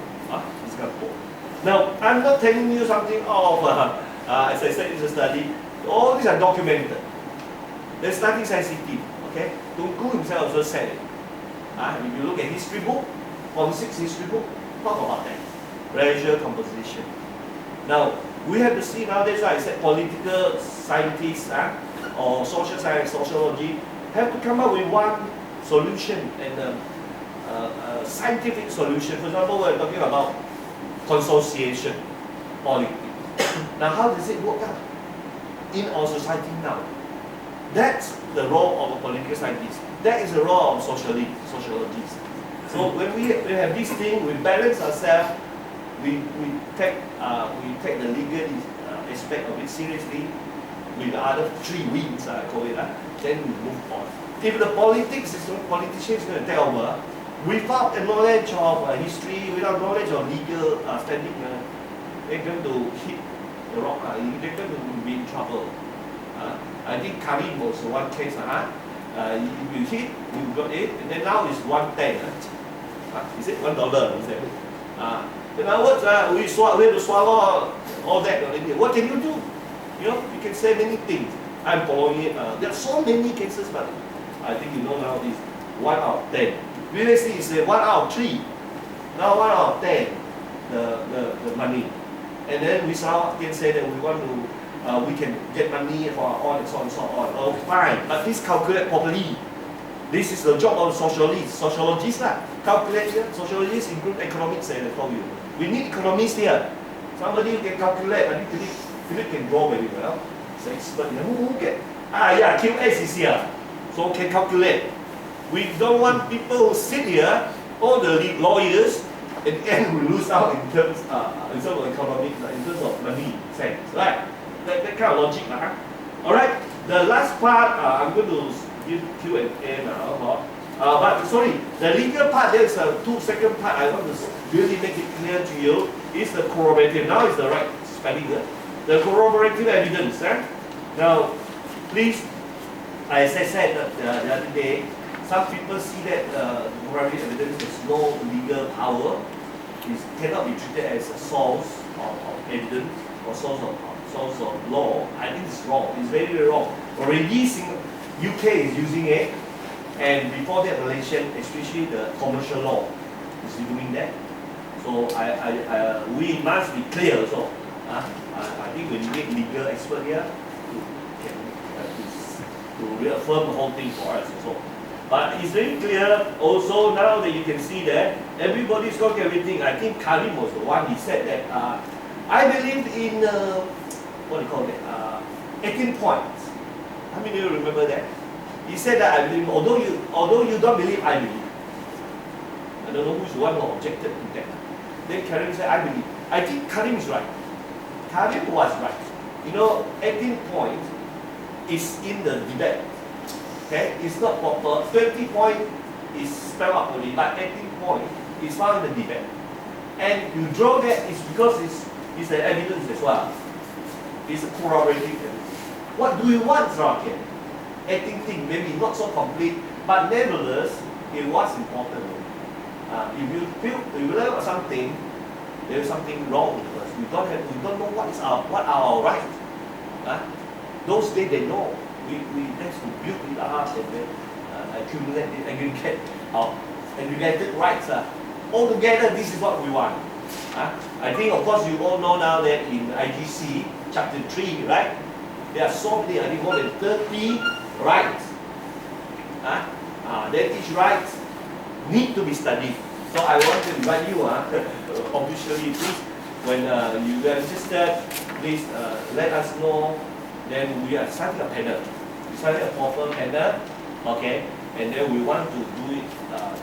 Speaker 1: Now, I'm not telling you something of As I said, it's a study. All these are documented. The study sensitive. Okay, Tunku himself also said it. If you look at history book, Form 6 history book, talk about that. Racial composition. Now, we have to see now, that's why I said political scientists or social science, sociology, have to come up with one solution and a scientific solution. For example, we're talking about consociation politics. Now, how does it work out in our society now? That's the role of a political scientist. That is the role of sociologists. So when we have this thing, we balance ourselves, we take the legal aspect of it seriously with the other three wings, I call it, then we move on. If the politician is going to take over, without the knowledge of history, without knowledge of legal standing, they're going to hit the rock, they're going to be in trouble. I think Karim was one case. You hit, you got it, and then now it's 110. Is it $1? Is that in other words, we have to swallow all that already. What can you do? You can say many things. I'm following it. There are so many cases, but I think you know now is 1 out of 10. Previously it's 1 out of 3. Now 1 out of 10, the money. And then we can say that we want to. We can get money for our own and so on and so on. Oh, fine, but please calculate properly. This is the job of sociologists. Calculate here. Sociologists include economics, I told you. We need economists here. Somebody who can calculate. I think Philip can draw very well. He's an expert. Who can? QS is here. So can calculate. We don't want people who sit here, all the lawyers, at the end we lose out in terms of economics, in terms of money sense, right? That kind of logic. Alright, the last part, I'm going to give Q&A now. But sorry, the legal part, there's a second part I want to really make it clear to you, is the corroborative. Now is the right spelling. The corroborative evidence. Now, please, as I said the other day, some people see that corroborative evidence has no legal power. It cannot be treated as a source of evidence or source of law. I think it's wrong. It's very, very wrong. Already, UK is using it, and before that, Malaysia, especially the commercial law, is doing that. So we must be clear. So I think we need legal expert here to reaffirm the whole thing for us. Also. But it's very clear. Also, now that you can see that everybody's got everything. I think Karim was the one. He said that I believe in. What do you call it? 18 points. How many of you remember that? He said that I believe, although you don't believe, I believe. I don't know who's the one who objected to that. Then Karim said, I believe. I think Karim is right. Karim was right. 18 points is in the debate. Okay? It's not proper. 20 points is spelled out only, but 18 points is found in the debate. And you draw that is because it's the evidence as well. It's a corroborative evidence. What do you want, Sarawak? 18 things, maybe not so complete, but nevertheless, it was important. If you feel you learn something, there is something wrong with us. We don't know what are our rights. Those days they know. We have to build it up and then aggregate our aggregated rights. Altogether, this is what we want. I think, of course, you all know now that in IGC chapter 3, right? There are so many, I think more than 30 rights. Then each right need to be studied. So I want to invite you, officially, please, when you register, please let us know. Then we are starting a panel. We started a proper panel, okay? And then we want to do it,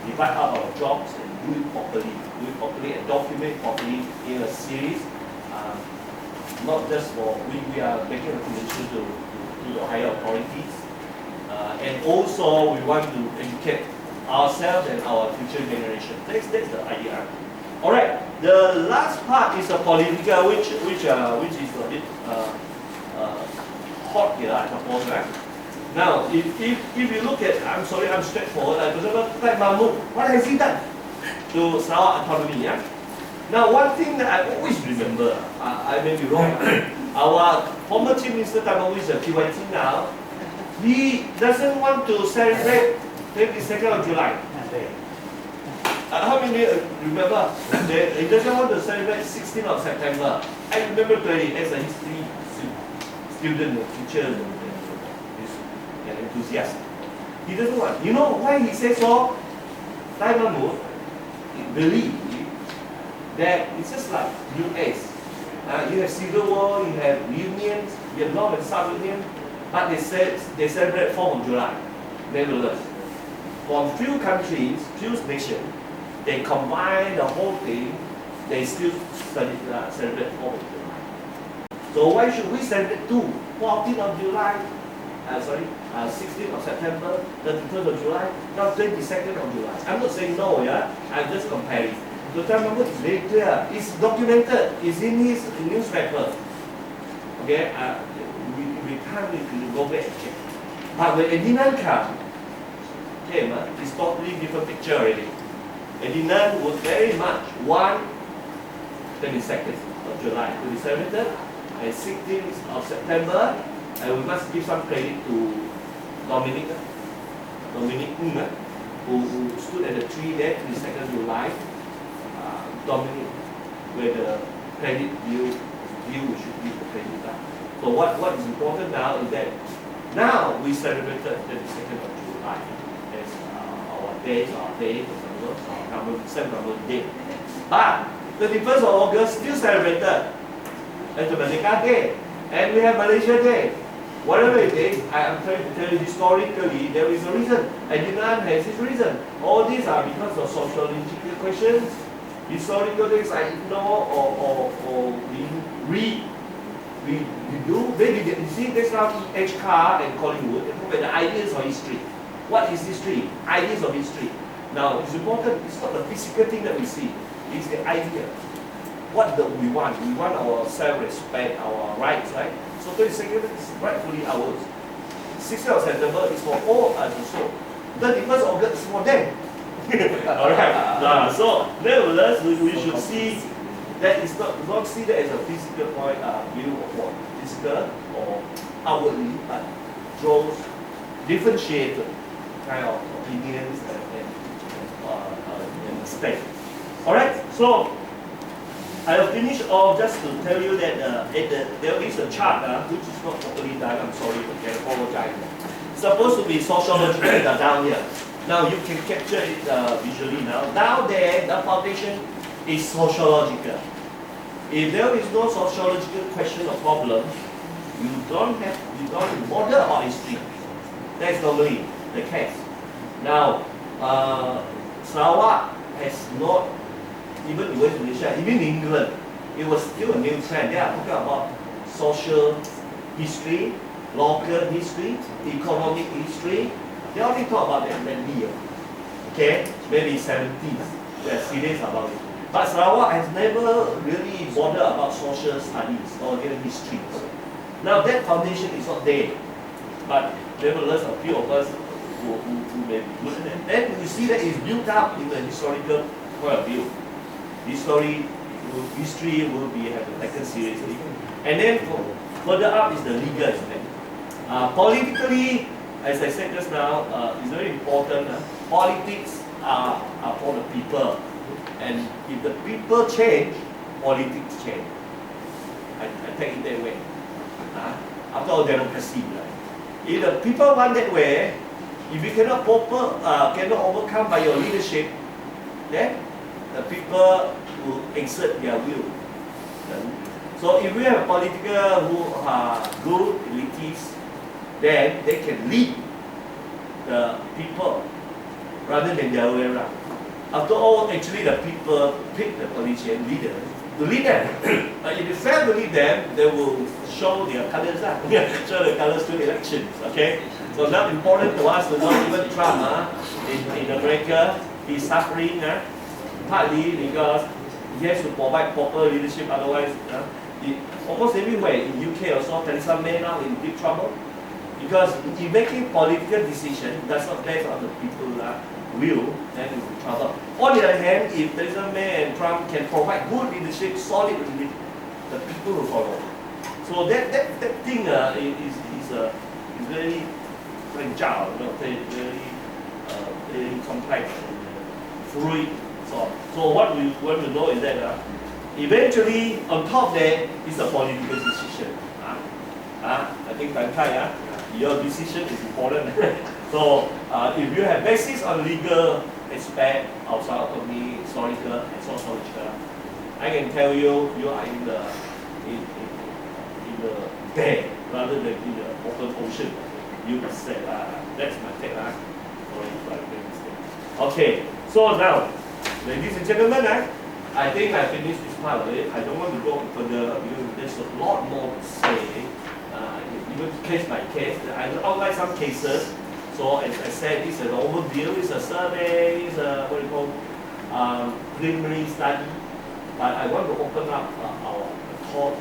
Speaker 1: divide up our jobs and do it properly and document properly in a series. Not just for, we are making a recommendation to the higher authorities. And also we want to educate ourselves and our future generation. That's the idea. Alright, the last part is a political, which is a bit hot here, I suppose, right? Now, if you look at, I'm sorry, I'm straightforward. For example, like Mahmoud, what has he done to Sarawak Autonomy? Now, one thing that I always remember, I may be wrong, Our former Chief Minister Tamawi is a PYT now. He doesn't want to celebrate 22nd of July. How many remember? He doesn't want to celebrate 16th of September. I remember clearly as a history student, teacher, and enthusiast. He doesn't want. You know why he says so? Tai Mahmud believe that it's just like US. You have civil war, you have unions, you have North and South Union, but they celebrate 4th of July. Nevertheless, from few countries, few nations, they combine the whole thing, they still celebrate 4th of July. So why should we celebrate 14th of July, 16th of September, 31st of July, not 22nd of July? I'm not saying no, yeah? I'm just comparing. The time is very clear. It's documented. It's in his newspaper. Okay? We can't go back and check. But when Edinan came, it's totally different picture already. Edinan was very much 22nd of July, 27th and 16th of September. And we must give some credit to Dominic Ng, who stood at the tree there, 22nd July. Dominic, where the credit view should give the credit. So what is important now is that now we celebrated the 22nd of July as our day, for example, our government day. But 31st of August still celebrated as the Merdeka Day, and we have Malaysia Day. Whatever it is, I am trying to tell you historically there is a reason. Edinan has his reason. All these are because of sociological questions. Historical things I ignore or we do. Maybe you see this now E.H. Carr and Collingwood, they talk about the ideas of history. What is history? Ideas of history. Now it's important, it's not the physical thing that we see, it's the idea. What do we want? We want our self-respect, our rights, right? So 22nd is rightfully ours. 16th of September is for all us also. 31st of August is for them. Alright. So nevertheless, we should see that it's not see that as a physical point view of what physical or outwardly, but draws differentiated kind of opinions and state. Alright, so I will finish off just to tell you that there is a chart which is not properly done. I'm sorry, I apologize. It's supposed to be sociological down here. Now you can capture it visually now. Down there, the foundation is sociological. If there is no sociological question or problem, you don't bother about history. That's normally the case. Now, Sarawak has not, even in West Malaysia, even in England, it was still a new trend. They are talking about social history, local history, economic history. They only talk about that year. Okay, maybe 70s. They're serious about it. But Sarawak has never really bothered about social studies or even history. Now that foundation is not there. But nevertheless, a few of us who may be good at it. Then you see that it's built up in the historical point of view. History will be have to be taken seriously. And then further up is the legal aspect. Politically, as I said just now, it's very important. Politics are for the people. And if the people change, politics change. I take it that way. After all, democracy. Right? If the people want that way, if you cannot overcome by your leadership, then the people will exert their will. So if we have a political who are good elitists, then they can lead the people rather than the other way around. After all, actually the people pick the politician leader to lead them. But if you fail to lead them, they will show their colors, show the colors to elections. Okay? So now important to us to know even Trump in America, he's suffering partly because he has to provide proper leadership, otherwise almost everywhere in UK also, Theresa May now in big trouble. Because if making political decisions does not based on the people's will, then it will be trouble. On the other hand, if Theresa May and Trump can provide good leadership, solid leadership, the people will follow. So that thing is very fragile, very complex, fluid. So what we want to know is that eventually on top there is a political decision. I think your decision is important. So if you have basis on legal aspect of Sarawak Autonomy, historical and sociological, I can tell you, you are in the there rather than in the open ocean. You must say, that's my take. Sorry if I made mistake. Okay, so now, ladies and gentlemen, I think I finished this part of it. I don't want to go further because there's a lot more to say, even case by case. I will outline some cases. So as I said, it's an overview, it's a survey, it's a what you call preliminary study. But I want to open up our thought.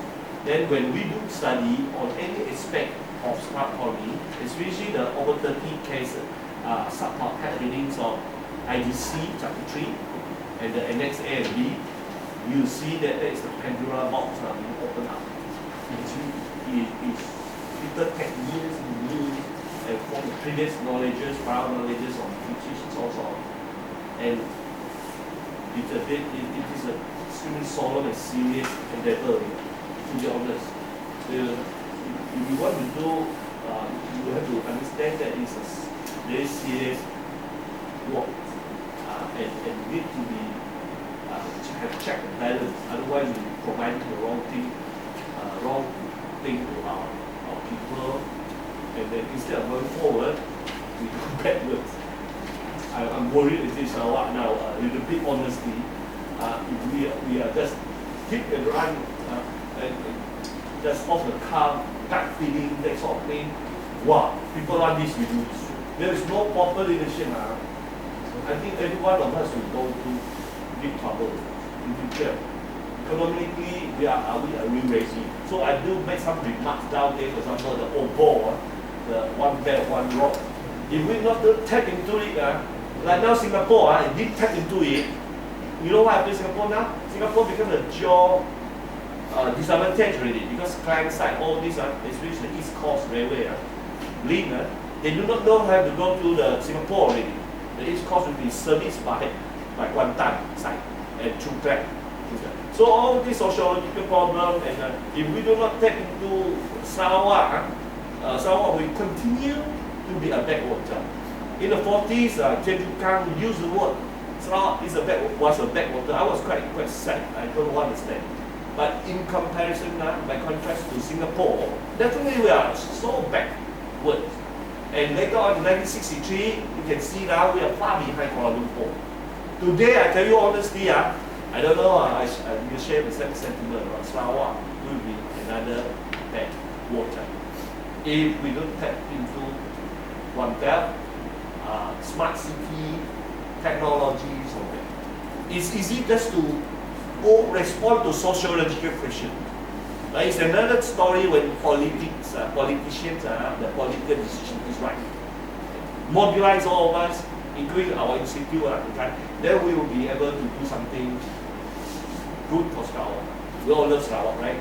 Speaker 1: Then when we do study on any aspect of Sarawak Autonomy, especially the over 30 case support headings of IDC chapter 3 and the Annex A and B, you see that there is a Pandora box being opened up. People take years and years and from the previous knowledges, prior knowledges on institutions also. And it is a extremely solemn and serious endeavor, to be honest. If you want to do, you have to understand that it's a very serious work and need to be have check and balance. Otherwise, we provide the wrong thing to our people, and then instead of going forward, we go backwards. I'm worried with this now. A little bit honesty. If we are just hit and run and just off the cuff, gut feeling, that sort of thing. Wow, people want this, we do this. There is no proper leadership. I think every one of us will go through big trouble in future. Economically, we are re-raising. So I do make some remarks down there, for example, the old ball, the one belt, one rock. If we not tap into it, like now Singapore, it did tap into it. You know what happened in Singapore now? Singapore become a jaw disadvantage already because client side, all this, especially the East Coast Railway, link, they do not know how to go to the Singapore already. The East Coast will be serviced by Kuantan side and through Klang. So all these sociological problems, and if we do not tap into Sarawak, Sarawak will continue to be a backwater. In the 40s, Chen Kang used the word Sarawak was a backwater. I was quite sad. I don't understand. But in comparison, by contrast to Singapore, definitely we are so backward. And later on in 1963, you can see now we are far behind Kuala Lumpur. Today, I tell you honestly, I don't know, I will share the same sentiment about Sarawak will be another backwater. If we don't tap into One Belt, smart city, technology, so that. It's easy just to go respond to sociological question. But it's another story when politicians, the political decision is right. Mobilize all of us, including our institute, then we will be able to do something good for Sarawak. We all love Sarawak, right?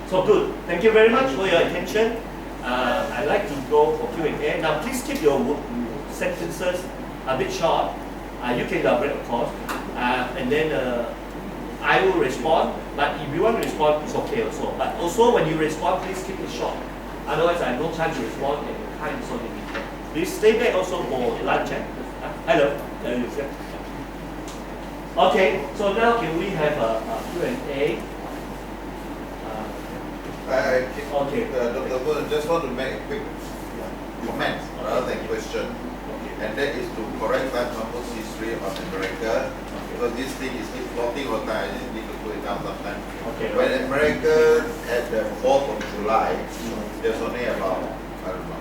Speaker 1: So good. Thank you very much for your attention. I'd like to go for Q&A. Now please keep your sentences a bit short. You can elaborate, of course. And then I will respond. But if you want to respond, it's okay also. But also when you respond, please keep it short. Otherwise, I have no time to respond and the time is so limited. Please stay back also for lunch. Hello. Okay, so now can we have a Q&A?
Speaker 2: Okay. Dr. Voon, just want to make a quick comment rather than question.
Speaker 1: Okay.
Speaker 2: And that is to correct that Mampus history of America, because this thing is keep floating all the time. I just need to put it down sometime.
Speaker 1: Okay.
Speaker 2: When America had the 4th of July, there's only about, I don't know,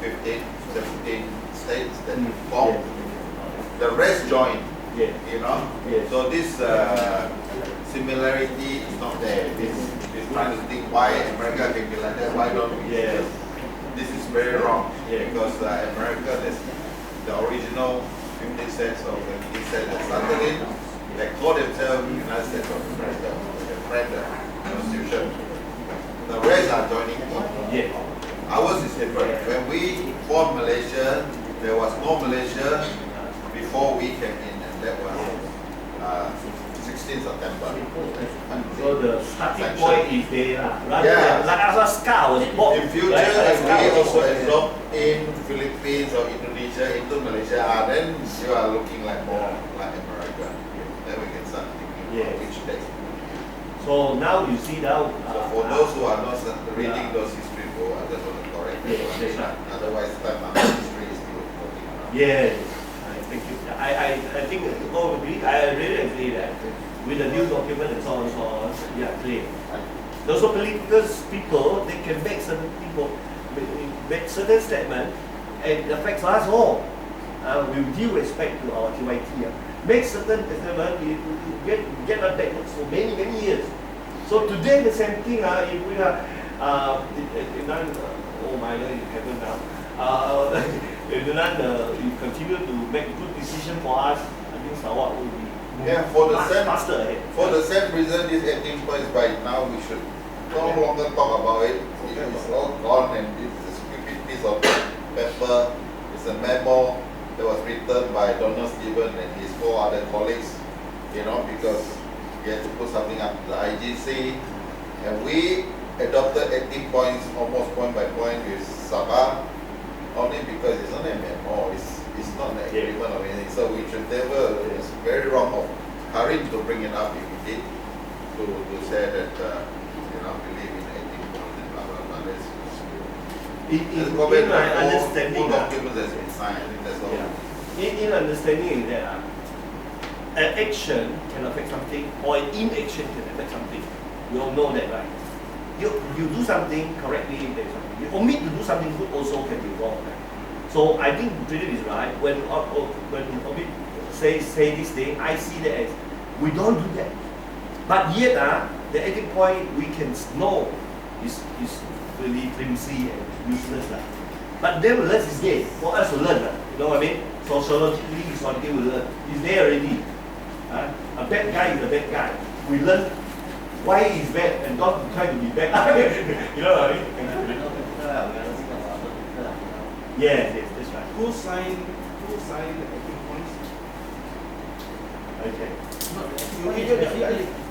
Speaker 2: 15, 17 states that formed. The rest joined.
Speaker 1: Yeah.
Speaker 2: You know?
Speaker 1: Yes.
Speaker 2: So this similarity is not there. This trying to think why America can be like that, why don't we?
Speaker 1: Yes.
Speaker 2: This is very wrong.
Speaker 1: Yeah.
Speaker 2: Because America, the original 15 states or 15 states that started it, they call themselves United States of America. They framed the Constitution. The rest are joining in.
Speaker 1: Yeah.
Speaker 2: Ours is different. When we formed Malaysia, there was no Malaysia before we came in, and that was 16 September.
Speaker 1: So the starting point is there, rather
Speaker 2: Yeah.
Speaker 1: than like Alaska was born.
Speaker 2: In future, if we also absorb in Philippines or Indonesia into Malaysia, then you are looking like more like America. Then we can start thinking
Speaker 1: Yes.
Speaker 2: which day.
Speaker 1: So now you see now.
Speaker 2: So for those who are not reading those history books, I just want to correct
Speaker 1: Yes,
Speaker 2: you.
Speaker 1: that's right.
Speaker 2: Otherwise, time history is still floating around.
Speaker 1: Yes, thank you. I think all agree. I really agree that with the new document and so on and so on, yeah, clear. Also, political people, they can make certain people make certain statement and it affects us all. With due respect to our TYT, make certain statement, it get us back for many years. So today the same thing. If we are, oh my God, you haven't now. If you continue to make good decision for us, I think Sarawak will be faster ahead.
Speaker 2: For the same reason, this 18 points by now we should no longer talk about it. It's all gone, and it's a stupid piece of paper. It's a memo that was written by Donald Stephen and his 4 other colleagues, because he had to put something up to the IGC, and we adopted 18 points almost point by point with Sabah, only because it's not a memo, it's not an agreement or anything, so we should never, it's very wrong of Karim to bring it up if he did, to say that, believe in 18 points and blah blah blah.
Speaker 1: In my understanding,
Speaker 2: documents that's been signed, I think that's all.
Speaker 1: in understanding is that an action can affect something, or an inaction can affect something. We all know that, right? You do something correctly, there's something. You omit to do something good also can be wrong, right? So I think Philip is right. When omit say this thing, I see that as we don't do that. But yet, the 18 point we can know is really flimsy and useless. But nevertheless, it's there for us to learn. You know what I mean? Sociologically, historically, we learn. It's there already. A bad guy is a bad guy. We learn why he's bad and not try to be bad. You know what I mean? Yes, that's right.
Speaker 3: Who signed the 18 points?
Speaker 1: Okay.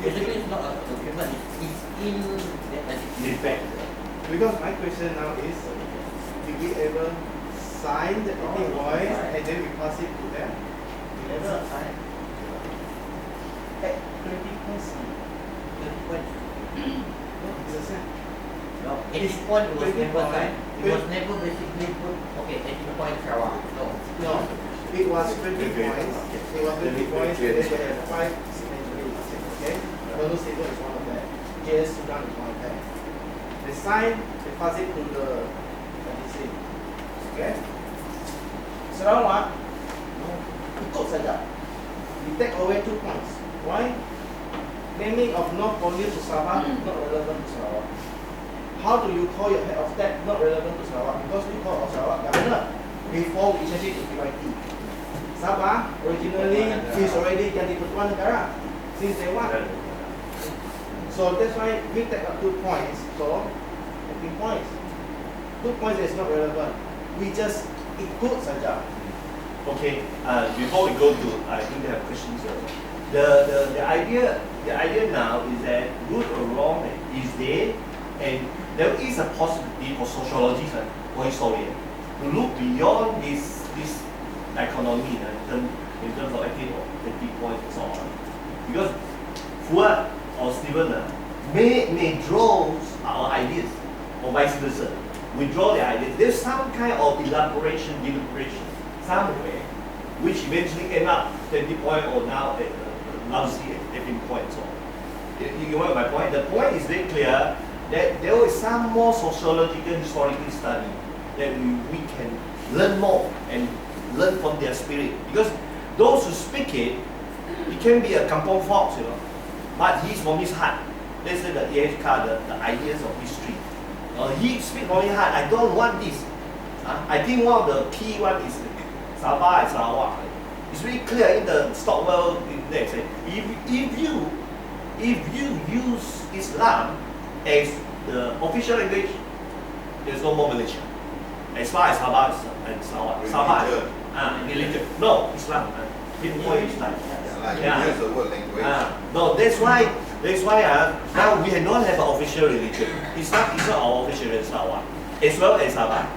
Speaker 4: Basically, it's not a document, it's in the
Speaker 1: Defect.
Speaker 3: Because my question now is, did we ever sign the 18 points and then we pass it to them? We never signed.
Speaker 4: 20 points. 20 points.
Speaker 3: No, it's the same.
Speaker 4: No, 18 points was
Speaker 3: 20
Speaker 4: never
Speaker 3: point.
Speaker 4: signed. It was never basically put, okay, 18 points Sarawak.
Speaker 3: No, it was 20 points. It was 20 points and then they had 5 signatories. Okay? Donald Stephen is one of them. JS Sudan is one of them. They sign, they pass it to the IGC. Okay? Sarawak, no, ikut saja. We take away 2 points. Why? Naming of North Korea to Sabah not relevant to Sarawak. How do you call your head of state not relevant to Sarawak? Because we call our Sarawak governor before we change it to PYT. Sabah originally is already jadi Pertuan Negara since day one. So that's why we take up 2 points. So 18 points. 2 points is not relevant. We just ikut saja.
Speaker 1: Okay. Before we go to, I think they have questions. The idea now is that good or wrong is there, and there is a possibility for sociologists, for historians, to look beyond this economy in terms of 18 or 20 points and so on. Because Fuad or Stephen may draw our ideas, or vice versa. We draw the ideas. There's some kind of elaboration, deliberation somewhere, which eventually end up 20 point or now at lousy 18 points. So, you get my point? The point is very clear that there is some more sociological, historical study that we can learn more and learn from their spirit. Because those who speak it can be a kampong fox, but he's from his heart. Let's say the the ideas of history. He speaks from his heart. I don't want this. I think one of the key one is Sabah and Sarawak. It's very clear in the Stockwell index. If you use Islam as the official language, there's no more Malaysia. As far as Sabah and Sarawak. Sabah, religion. No, Islam. Pinpoint Islam.
Speaker 2: Yeah, you use the word language.
Speaker 1: No, that's why now we don't have an official religion. Islam is not our official religion in Sarawak, as well as Sabah.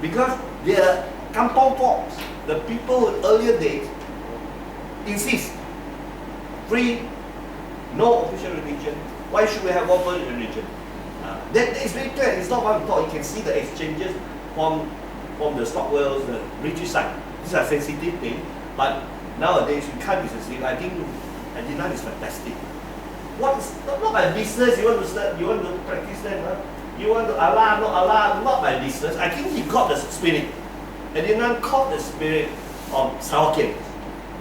Speaker 1: Because the kampong folks, the people in earlier days, insist free, no official religion. Why should we have one religion? That is very clear. It's not one thought. You can see the exchanges from the Stockwells, the British side. These are sensitive things, but nowadays you can't be sensitive. I think Adina is fantastic. What is not my business? You want to start? You want to practice them? You want to Allah, no Allah, not my business. I think he caught the spirit. Adina caught the spirit of Sawakin.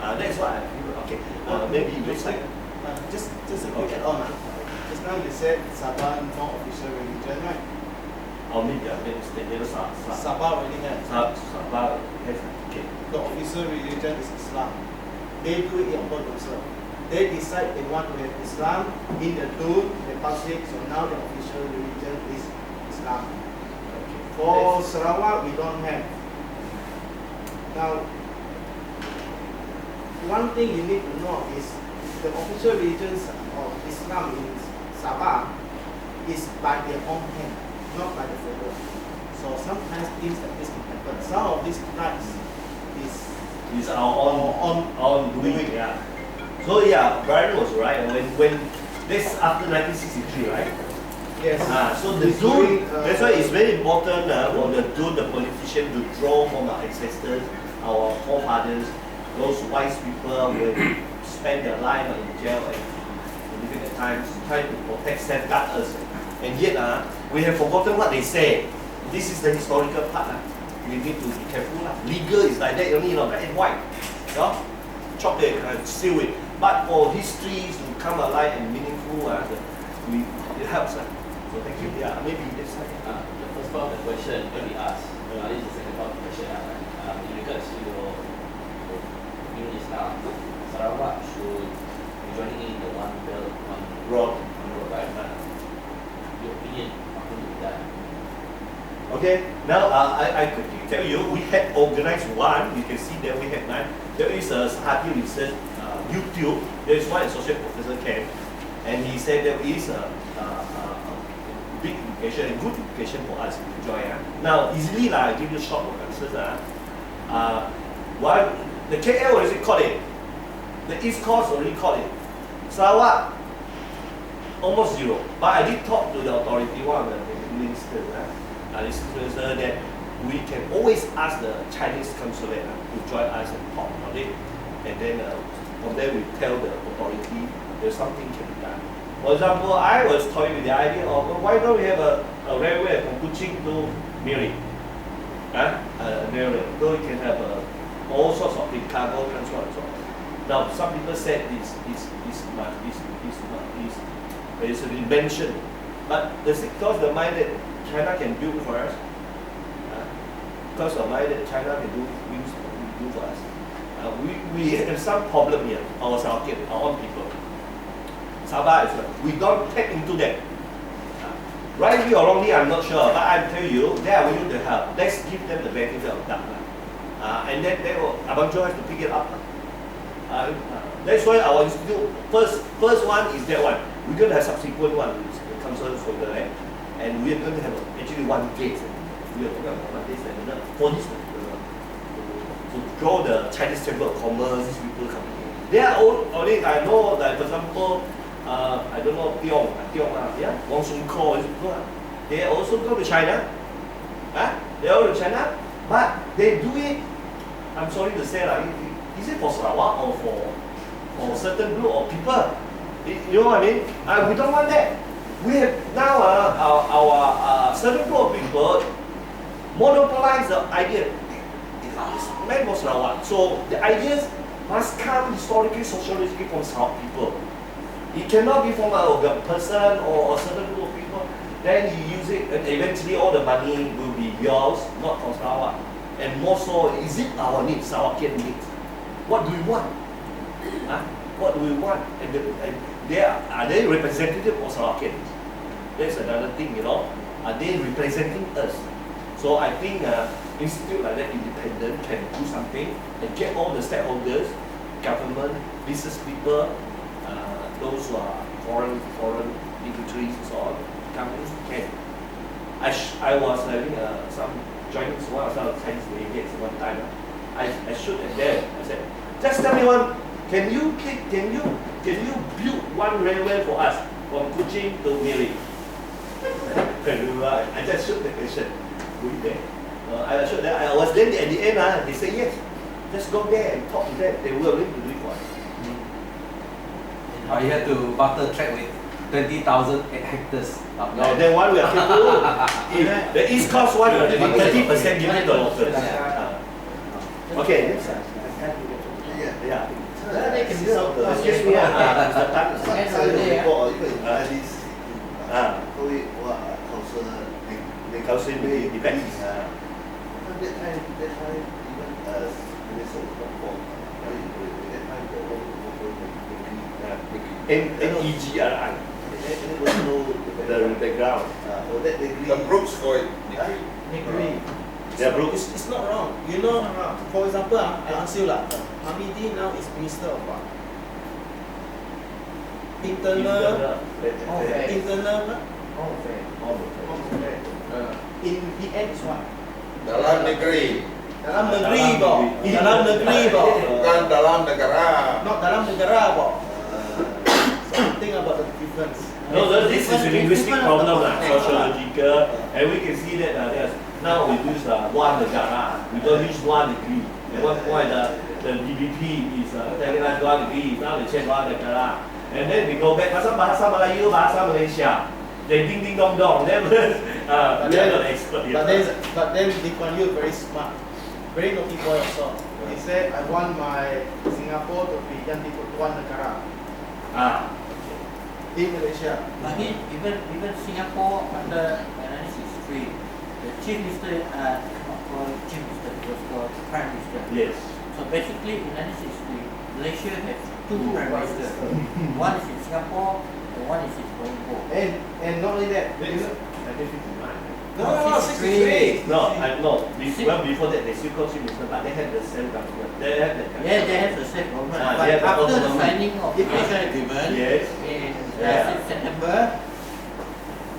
Speaker 1: That's why I feel okay. Maybe you looks like.
Speaker 3: Just a quick add-on. Just now you said Sabah no official religion, right?
Speaker 1: Or maybe I made a mistake. There's
Speaker 3: Sabah already has.
Speaker 1: Sabah has. Okay.
Speaker 3: The official religion is Islam. They do it upon themselves. They decide they want to have Islam in the dome, in the public, so now the official religion is Islam.
Speaker 1: Okay.
Speaker 3: For Sarawak, we don't have. Now, one thing you need to know is the official religions of Islam in Sabah is by their own hand, not by the federal. So sometimes things like this can happen. Some of these rights is
Speaker 1: our own doing. Yeah. So yeah, Brian was right. When this after 1963, right?
Speaker 3: yes.
Speaker 1: So the dude, that's why it's very important for the dude, the politician, to draw from our ancestors, our forefathers, those wise people who spend their life in jail and living at times trying to protect, safeguard us. And yet we have forgotten what they say. This is the historical part. We need to be careful. Legal is like that only, black and white. Chop it and seal it. But for histories to come alive and meaningful, it helps. So thank you. Yeah, maybe this side.
Speaker 4: The first part of the question can be asked. This is the second part of the question. In regards to your opinion is now, Sarawak should be joining in the one belt, one
Speaker 1: Road.
Speaker 4: right? Your opinion, how can you do that?
Speaker 1: Okay, now I quickly tell you, we had organized one. You can see that we had 9. There is a Sehati research YouTube. There is one associate professor Cam, and he said there is a big implication, a good implication for us to join. Now, easily I give you short answers. One, the KL already called it. The East Coast already called it. Sarawak, almost zero. But I did talk to the authority, one of the ministers, that we can always ask the Chinese consulate to join us and talk about it. And then from there we tell the authority there's something can be done. For example, I was toying with the idea of why don't we have a railway from Kuching to Miri? Railway. So we can have all sorts of things, cargo, transport, and so on. Now, some people said it's an invention. But because the mind that China can build for us, because of the mind that China can do for us, we have some problem here, our Sawakin, our own people. Sabah is well. We don't tap into that. Rightly or wrongly, I'm not sure, but I tell you, they are willing to help. Let's give them the benefit of doubt. And then Abang Jo has to pick it up. That's why our institute, first one is that one. We're going to have subsequent one, which comes on from the land. And we are going to have actually one gate. We are talking about one gate for this to draw the Chinese Chamber of Commerce, these people coming in. They are already, I know that, for example, I don't know, Wong Sun Ko, they also go to China. They go to China, but they do it, I'm sorry to say, is it for Sarawak or for certain group of people? You know what I mean? We don't want that. We have now our certain group of people monopolize the idea. It's meant for Sarawak. So the ideas must come historically, sociologically from Sarawak people. It cannot be from a person or a certain group of people. Then you use it, and eventually all the money will be yours, not from Sarawak. And more so, is it our needs, Sarawakian needs? What do we want? What do we want? And are they representative of Sarawakians? That's another thing, you know. Are they representing us? So I think institute like that, independent, can do something and get all the stakeholders, government, business people, those who are foreign dignitaries and so on, companies can. I was having some joining one of some Chinese delegates one time. I showed at them. I said, just tell me one. Can you build one railway for us from Kuching to Miri? I just showed the question. I showed them. I was there at the end. They said yes. Just go there and talk to them. They were willing to do it for us.
Speaker 5: You had to barter track with 20,000 hectares.
Speaker 1: No, then one we are careful. The East Coast one, 30% given to locals. Okay. Yeah.
Speaker 3: They can do
Speaker 1: Excuse me, Mr. Tan. The council depends. NEGRI. The background.
Speaker 2: The Brooks for it.
Speaker 3: Agree.
Speaker 1: Yeah, Brooks.
Speaker 3: It's not wrong. You know, for example, I ask you lah, Hamidi now is Minister of what? Internal. In the end is what?
Speaker 2: Dalam negeri.
Speaker 3: Dalam negeri, boh. Dalam negeri, boh.
Speaker 2: Bukan dalam negara.
Speaker 3: Not dalam negara, boh. Think about the difference.
Speaker 1: No, this is a linguistic problem, sociological, and we can see that there's, now we use one negara, we don't use one degree. At one point, the DBP is telling us one degree, now they change one negara. And then we go back, bahasa Melayu, bahasa Malaysia. They ding ding dong dong, then we are not expert.
Speaker 3: But then Lee Kuan Yew very smart, very naughty boy also. He said, I want my Singapore to be young people to one negara. In Malaysia.
Speaker 6: But even Singapore under 1963, the chief minister not called chief minister, it was called prime minister.
Speaker 1: Yes.
Speaker 6: So basically in 1963, Malaysia has two prime ministers. One is in Singapore and one is in Colombo.
Speaker 3: And not only that,
Speaker 6: No, 63.
Speaker 1: No, I'm not. Well, before that, they still call chief minister, but they had the same government. They had the
Speaker 6: Yeah, they have the same government. But
Speaker 1: they have the
Speaker 6: after the
Speaker 1: autonomy.
Speaker 6: signing of the Malaysian agreement
Speaker 1: Yes.
Speaker 6: in
Speaker 1: Yeah.
Speaker 6: September,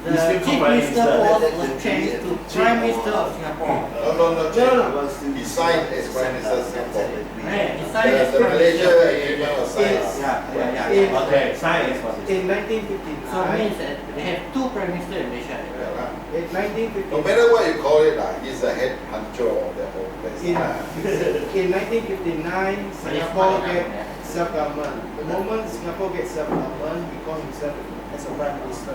Speaker 6: the
Speaker 1: We still
Speaker 6: chief
Speaker 1: call prime
Speaker 6: minister
Speaker 1: minister.
Speaker 6: post was changed to prime minister of Singapore.
Speaker 2: No. He signed as Prime Minister of Singapore.
Speaker 6: Right, he signed as
Speaker 2: The
Speaker 6: prime
Speaker 2: Malaysia
Speaker 6: minister.
Speaker 2: agreement was signed.
Speaker 6: Yeah.
Speaker 1: Okay, science was it.
Speaker 3: in 1959,
Speaker 6: So it means that they have two prime minister in Malaysia.
Speaker 3: in 1959,
Speaker 2: No matter what you call it, he's the head honcho of the whole place.
Speaker 3: in 1959, Singapore get self-government. The moment Singapore gets self-government, he called himself as a prime minister.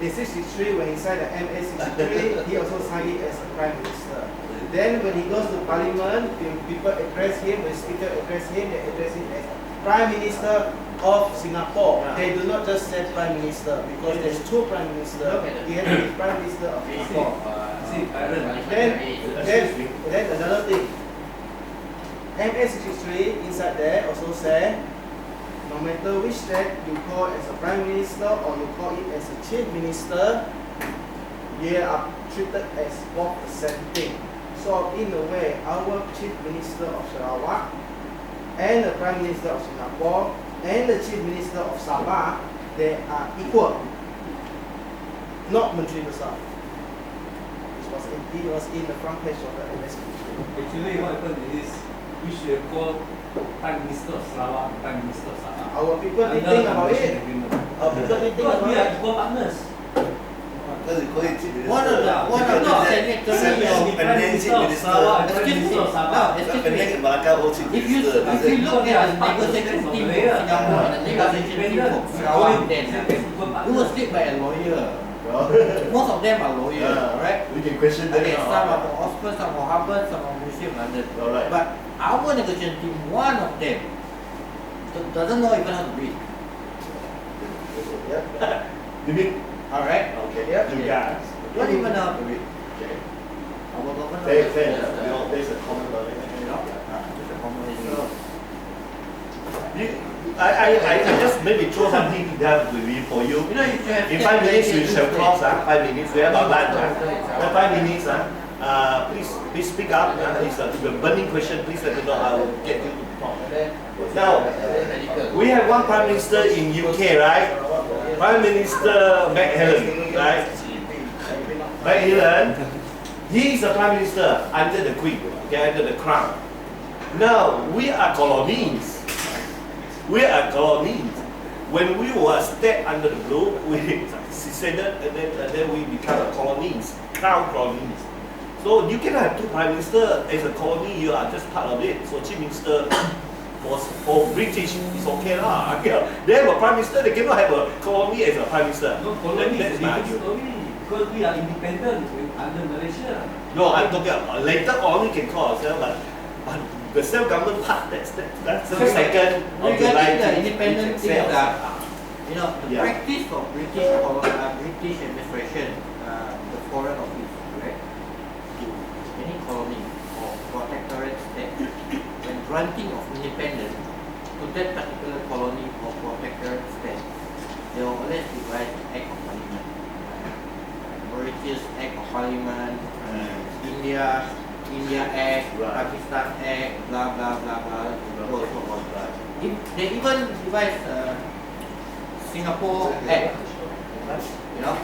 Speaker 3: In 63, when he signed the MA 63, he also signed it as a prime minister. Then when he goes to parliament, when people address him, when speaker address him, they address him as prime minister of Singapore. They do not just say prime minister because there's two prime ministers. He has to be prime minister of Singapore. Then another thing. MA 63 inside there also said, no matter which state you call as a prime minister or you call it as a chief minister, they are treated as both the same thing. So in a way, our chief minister of Sarawak and the prime minister of Singapore and the chief minister of Sabah, they are equal, not Menteri Besar. It was in the front page of the MSP.
Speaker 5: Actually, what happened is we should have called Prime Minister of Sarawak, Prime Minister of Sabah.
Speaker 3: Our people didn't think about it. Our people didn't think
Speaker 5: Because
Speaker 3: about
Speaker 5: we are
Speaker 3: it.
Speaker 5: equal partners.
Speaker 6: One of the secretary of
Speaker 5: Prime Minister of Sarawak, Prime Minister of Sabah.
Speaker 6: If you look at the negotiation team of Singapore and the negotiation team of Sarawak, then it was led by a lawyer. Most of them are lawyers, right?
Speaker 1: We can question them.
Speaker 6: Okay, some are from Oxford, some from Harvard, some from Museum London.
Speaker 1: Alright.
Speaker 6: But our negotiation team, one of them doesn't know even how to read.
Speaker 1: You mean?
Speaker 6: Alright?
Speaker 1: Okay.
Speaker 3: Yep.
Speaker 1: You guys.
Speaker 6: Don't even know how to read.
Speaker 1: Okay.
Speaker 6: Our government
Speaker 1: Fair. There's a common knowledge.
Speaker 6: It's a common issue.
Speaker 1: I just maybe throw something there for you.
Speaker 6: You know, if you have
Speaker 1: In 5 minutes we shall cross. 5 minutes. We have our lunch. 5 minutes. Please speak up. It's a burning question. Please let me know. I will get you to talk. Now, we have one Prime Minister in UK, right? Prime Minister McHelen, right? McHelen, he is the Prime Minister under the Queen, okay, under the Crown. Now, we are colonies. We are colonies. When we were stepped under the globe, we seceded and then we become a colonies, crown colonies. So you cannot have two Prime Ministers as a colony, you are just part of it. So Chief Minister for British is okay lah. They have a Prime Minister, they cannot have a colony as a Prime Minister.
Speaker 5: No, colony
Speaker 1: That
Speaker 5: is
Speaker 1: is my
Speaker 5: different story because we are independent under Malaysia.
Speaker 1: No, I'm talking about later on we can call ourselves, but the self-government part, that's the second of July.
Speaker 6: Regarding the independent thing
Speaker 1: sales.
Speaker 6: that, you know, the
Speaker 1: Yeah.
Speaker 6: practice of British administration, the foreign office, right, to any colony or protectorate state, when granting of independence to that particular colony or protectorate state, they will always devise Act of Parliament, Mauritius Act of Parliament, India Act,
Speaker 1: Right.
Speaker 6: Pakistan Act, blah blah blah blah, so on. They even devise Singapore Act, you know.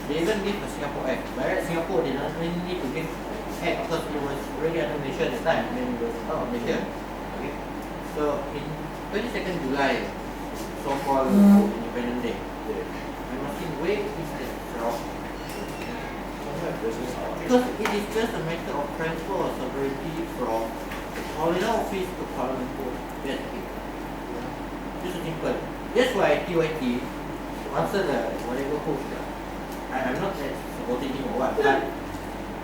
Speaker 6: They even give a Singapore Act. Whereas Singapore they don't really need to give Act because it was already under Malaysia at the time when it was out of Malaysia. Okay. So in 22nd July, so-called Independence Day, I'm asking where is the Sarawak? Because it is just a matter of transfer of sovereignty from the colonial office to Kuala Lumpur. That's it. Just simple. That's why TYT, to answer the whatever host, I'm not supporting him or what, but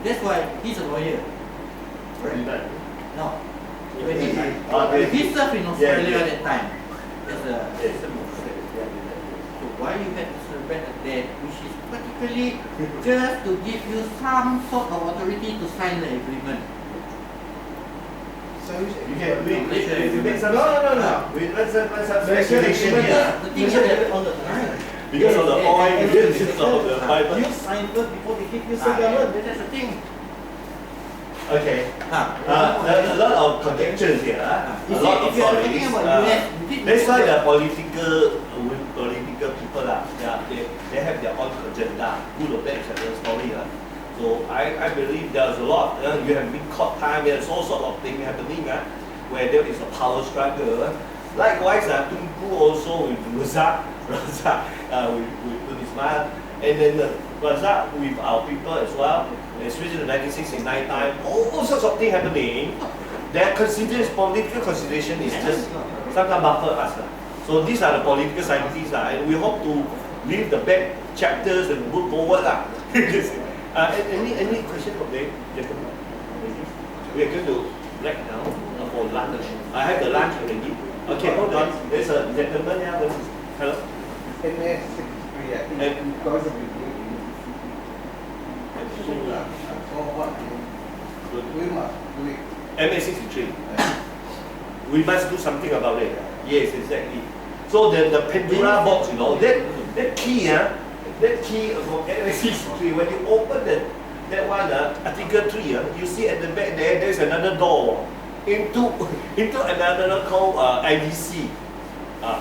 Speaker 6: that's why he's a lawyer. Right? No. He served in Australia at that time. As a so why you had to serve at that, which is particularly just to give you some sort of authority to sign the agreement.
Speaker 3: So
Speaker 1: You can make some. No. Let's have speculation
Speaker 3: the
Speaker 1: here.
Speaker 3: thing is that on the line.
Speaker 1: Because of the oil, because of the fiber.
Speaker 3: You sign first before they give you settlement.
Speaker 6: That's the thing.
Speaker 1: Okay. There's a lot of conjectures here. A
Speaker 6: You see,
Speaker 1: lot of
Speaker 6: if you are talking
Speaker 1: stories.
Speaker 6: about US, you did
Speaker 1: That's why the political people they have their own agenda. Good or bad is another story. So I believe there's a lot. You have been caught time. There's all sort of things happening where there is a power struggle. Likewise, Tunku also with Razak with Ismail, and then Razak with our people as well. Especially the 1969 time, all sorts of things happening. Their political consideration is just sometimes buffer us. So these are the political scientists, and we hope to leave the bad chapters and move forward. Any question from them, gentlemen? We are going to break now for lunch. I have the lunch already. Okay, hold on. There's a gentleman here. Hello.
Speaker 7: Because of the we must do it.
Speaker 1: MA63. We must do something about it. Yes, exactly. So the Pandora box, that key, that key from MA63, when you open that one, Article 3, you see at the back there's another door into another called IDC.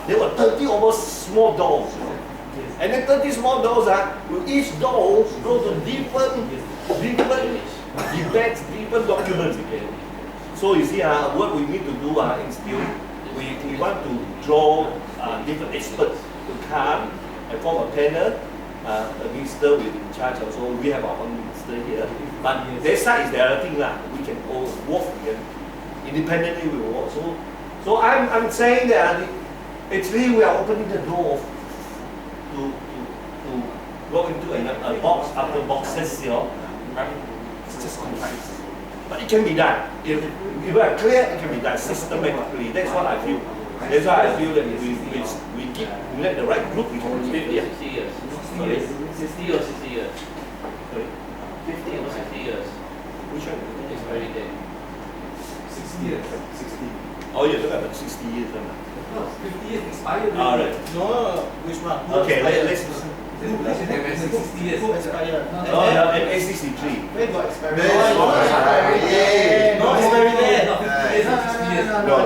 Speaker 1: There were 30 almost small doors. And then 30 small doors, with each door go to different debates, different documents. So you see, what we need to do is still, we want to draw different experts to come and form a panel, a minister will be in charge also. We have our own minister here. But their side is the other thing. We can all work together. Independently we will work. So I'm saying that actually we are opening the door to go into a box after boxes, it's just complex. But it can be done. If we are clear, it can be done systematically. That's what I feel. That's why I feel that we let the right group, we can do it.
Speaker 4: 60 years. Sorry? 60 or 60 years?
Speaker 1: Sorry?
Speaker 4: 50 or 60 years.
Speaker 1: Which one?
Speaker 4: It's very dead.
Speaker 5: 60 years.
Speaker 1: 60. Oh, you're talking about 60 years.
Speaker 5: No, 50 years expired.
Speaker 1: All right.
Speaker 3: No, which one? Who
Speaker 1: Okay,
Speaker 3: expired?
Speaker 1: let's.
Speaker 5: MS 60 years.
Speaker 3: Who expired?
Speaker 1: Oh, yeah, MA63.
Speaker 3: Where got expired?
Speaker 2: There is no expiry date.
Speaker 3: No expiry date.
Speaker 5: No, 50 years, 60 years.
Speaker 2: No.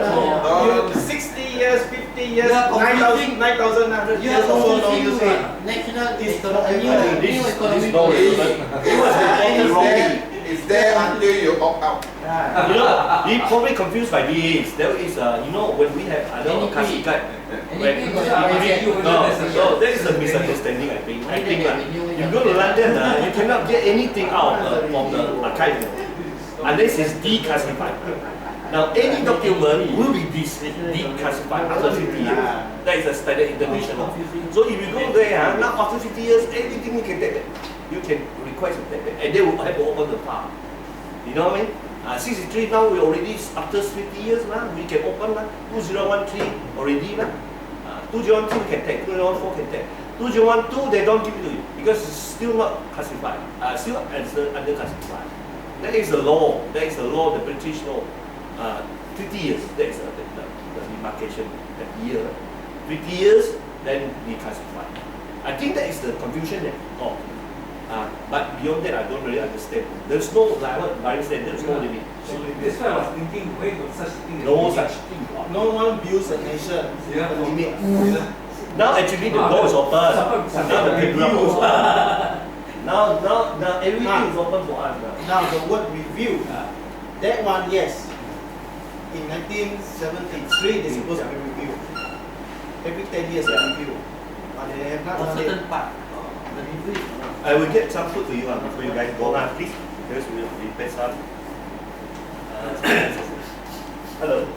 Speaker 3: You 60 years, 50 years,
Speaker 6: You are confusing-
Speaker 3: 9,900
Speaker 6: You
Speaker 3: years
Speaker 6: are
Speaker 3: also no
Speaker 6: confusing
Speaker 3: use it.
Speaker 6: national
Speaker 3: This
Speaker 6: economy,
Speaker 3: not-
Speaker 6: new economy.
Speaker 1: no,
Speaker 6: policy.
Speaker 1: it was reported wrongly.
Speaker 2: It's there until you opt out.
Speaker 3: Yeah.
Speaker 1: You know, he probably confused by VAs. There is, you know, when we have other
Speaker 6: NEP.
Speaker 1: classified.
Speaker 6: NEP got
Speaker 1: No, there is a misunderstanding, I think. I think you go to London, you cannot get anything out from the archive unless it's declassified. Now, any document will be declassified after 50 years. That is a standard international. So if you go there, now after 50 years, anything you can take it. You can request to take it, and they will have to open the file. You know what I mean? 63 now we already after 50 years now we can open 2013 already 2012 we can take, 2014 can take. 2012 they don't give it to you because it's still not classified, still under classified. That is the law. That is the law, the British law. 50 years. That is the demarcation. That year, 50 years then declassified. I think that is the confusion there. Oh. But beyond that, I don't really understand. There's no, like what Barry said, there's no limit.
Speaker 5: That's why I was thinking, where got such thing?
Speaker 1: No such thing.
Speaker 3: No one builds a nation.
Speaker 5: Yeah.
Speaker 3: The limit.
Speaker 1: Now actually the door is open. Now the playground is open. Now everything is open for us now.
Speaker 3: Now the word review. That one, yes. In 1973, they're supposed to be reviewed. Every 10 years they review. But they have not
Speaker 6: For
Speaker 3: done it.
Speaker 6: certain part. The review is not.
Speaker 1: I will get some food to you before you guys go please. Because we will prepare some. Hello.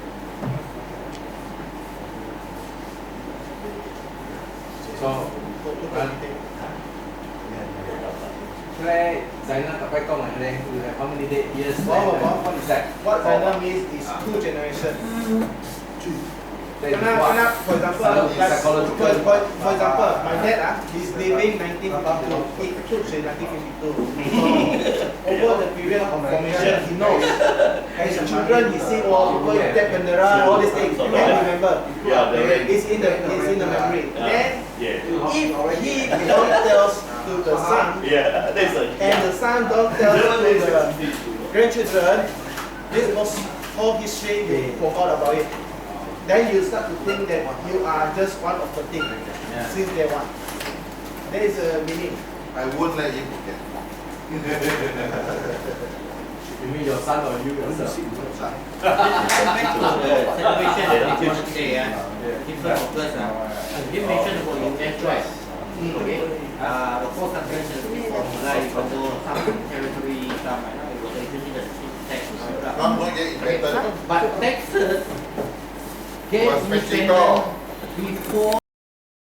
Speaker 7: So, Claire, Zainal tak payah kau nak Claire, you have how many years? What is that?
Speaker 3: What Zainal means is two generations.
Speaker 7: That is
Speaker 3: Kena,
Speaker 7: what?
Speaker 3: for example,
Speaker 7: Psychological.
Speaker 3: like, for example, my dad, he's living 1952. He took 1952. Over the period of formation, he knows. As children, he see all people tap bendera, all these things. He can remember. It's in the memory. Then, if he don't tell to the son,
Speaker 1: That's a
Speaker 3: and the son don't tell to the grandchildren, this was whole history, they forgot about it. Then you start to think that you are just one of the things since day one. There is a meaning.
Speaker 2: I won't let him forget.
Speaker 7: You mean your son or you yourself?
Speaker 6: Back to the celebration of Independence Day, different focus. You mentioned about US choice. Okay. The four countries from like some territory, some it was introducing the tax.
Speaker 2: Not going to get invented.
Speaker 6: But Texas get
Speaker 2: Was Mexico.
Speaker 6: independent before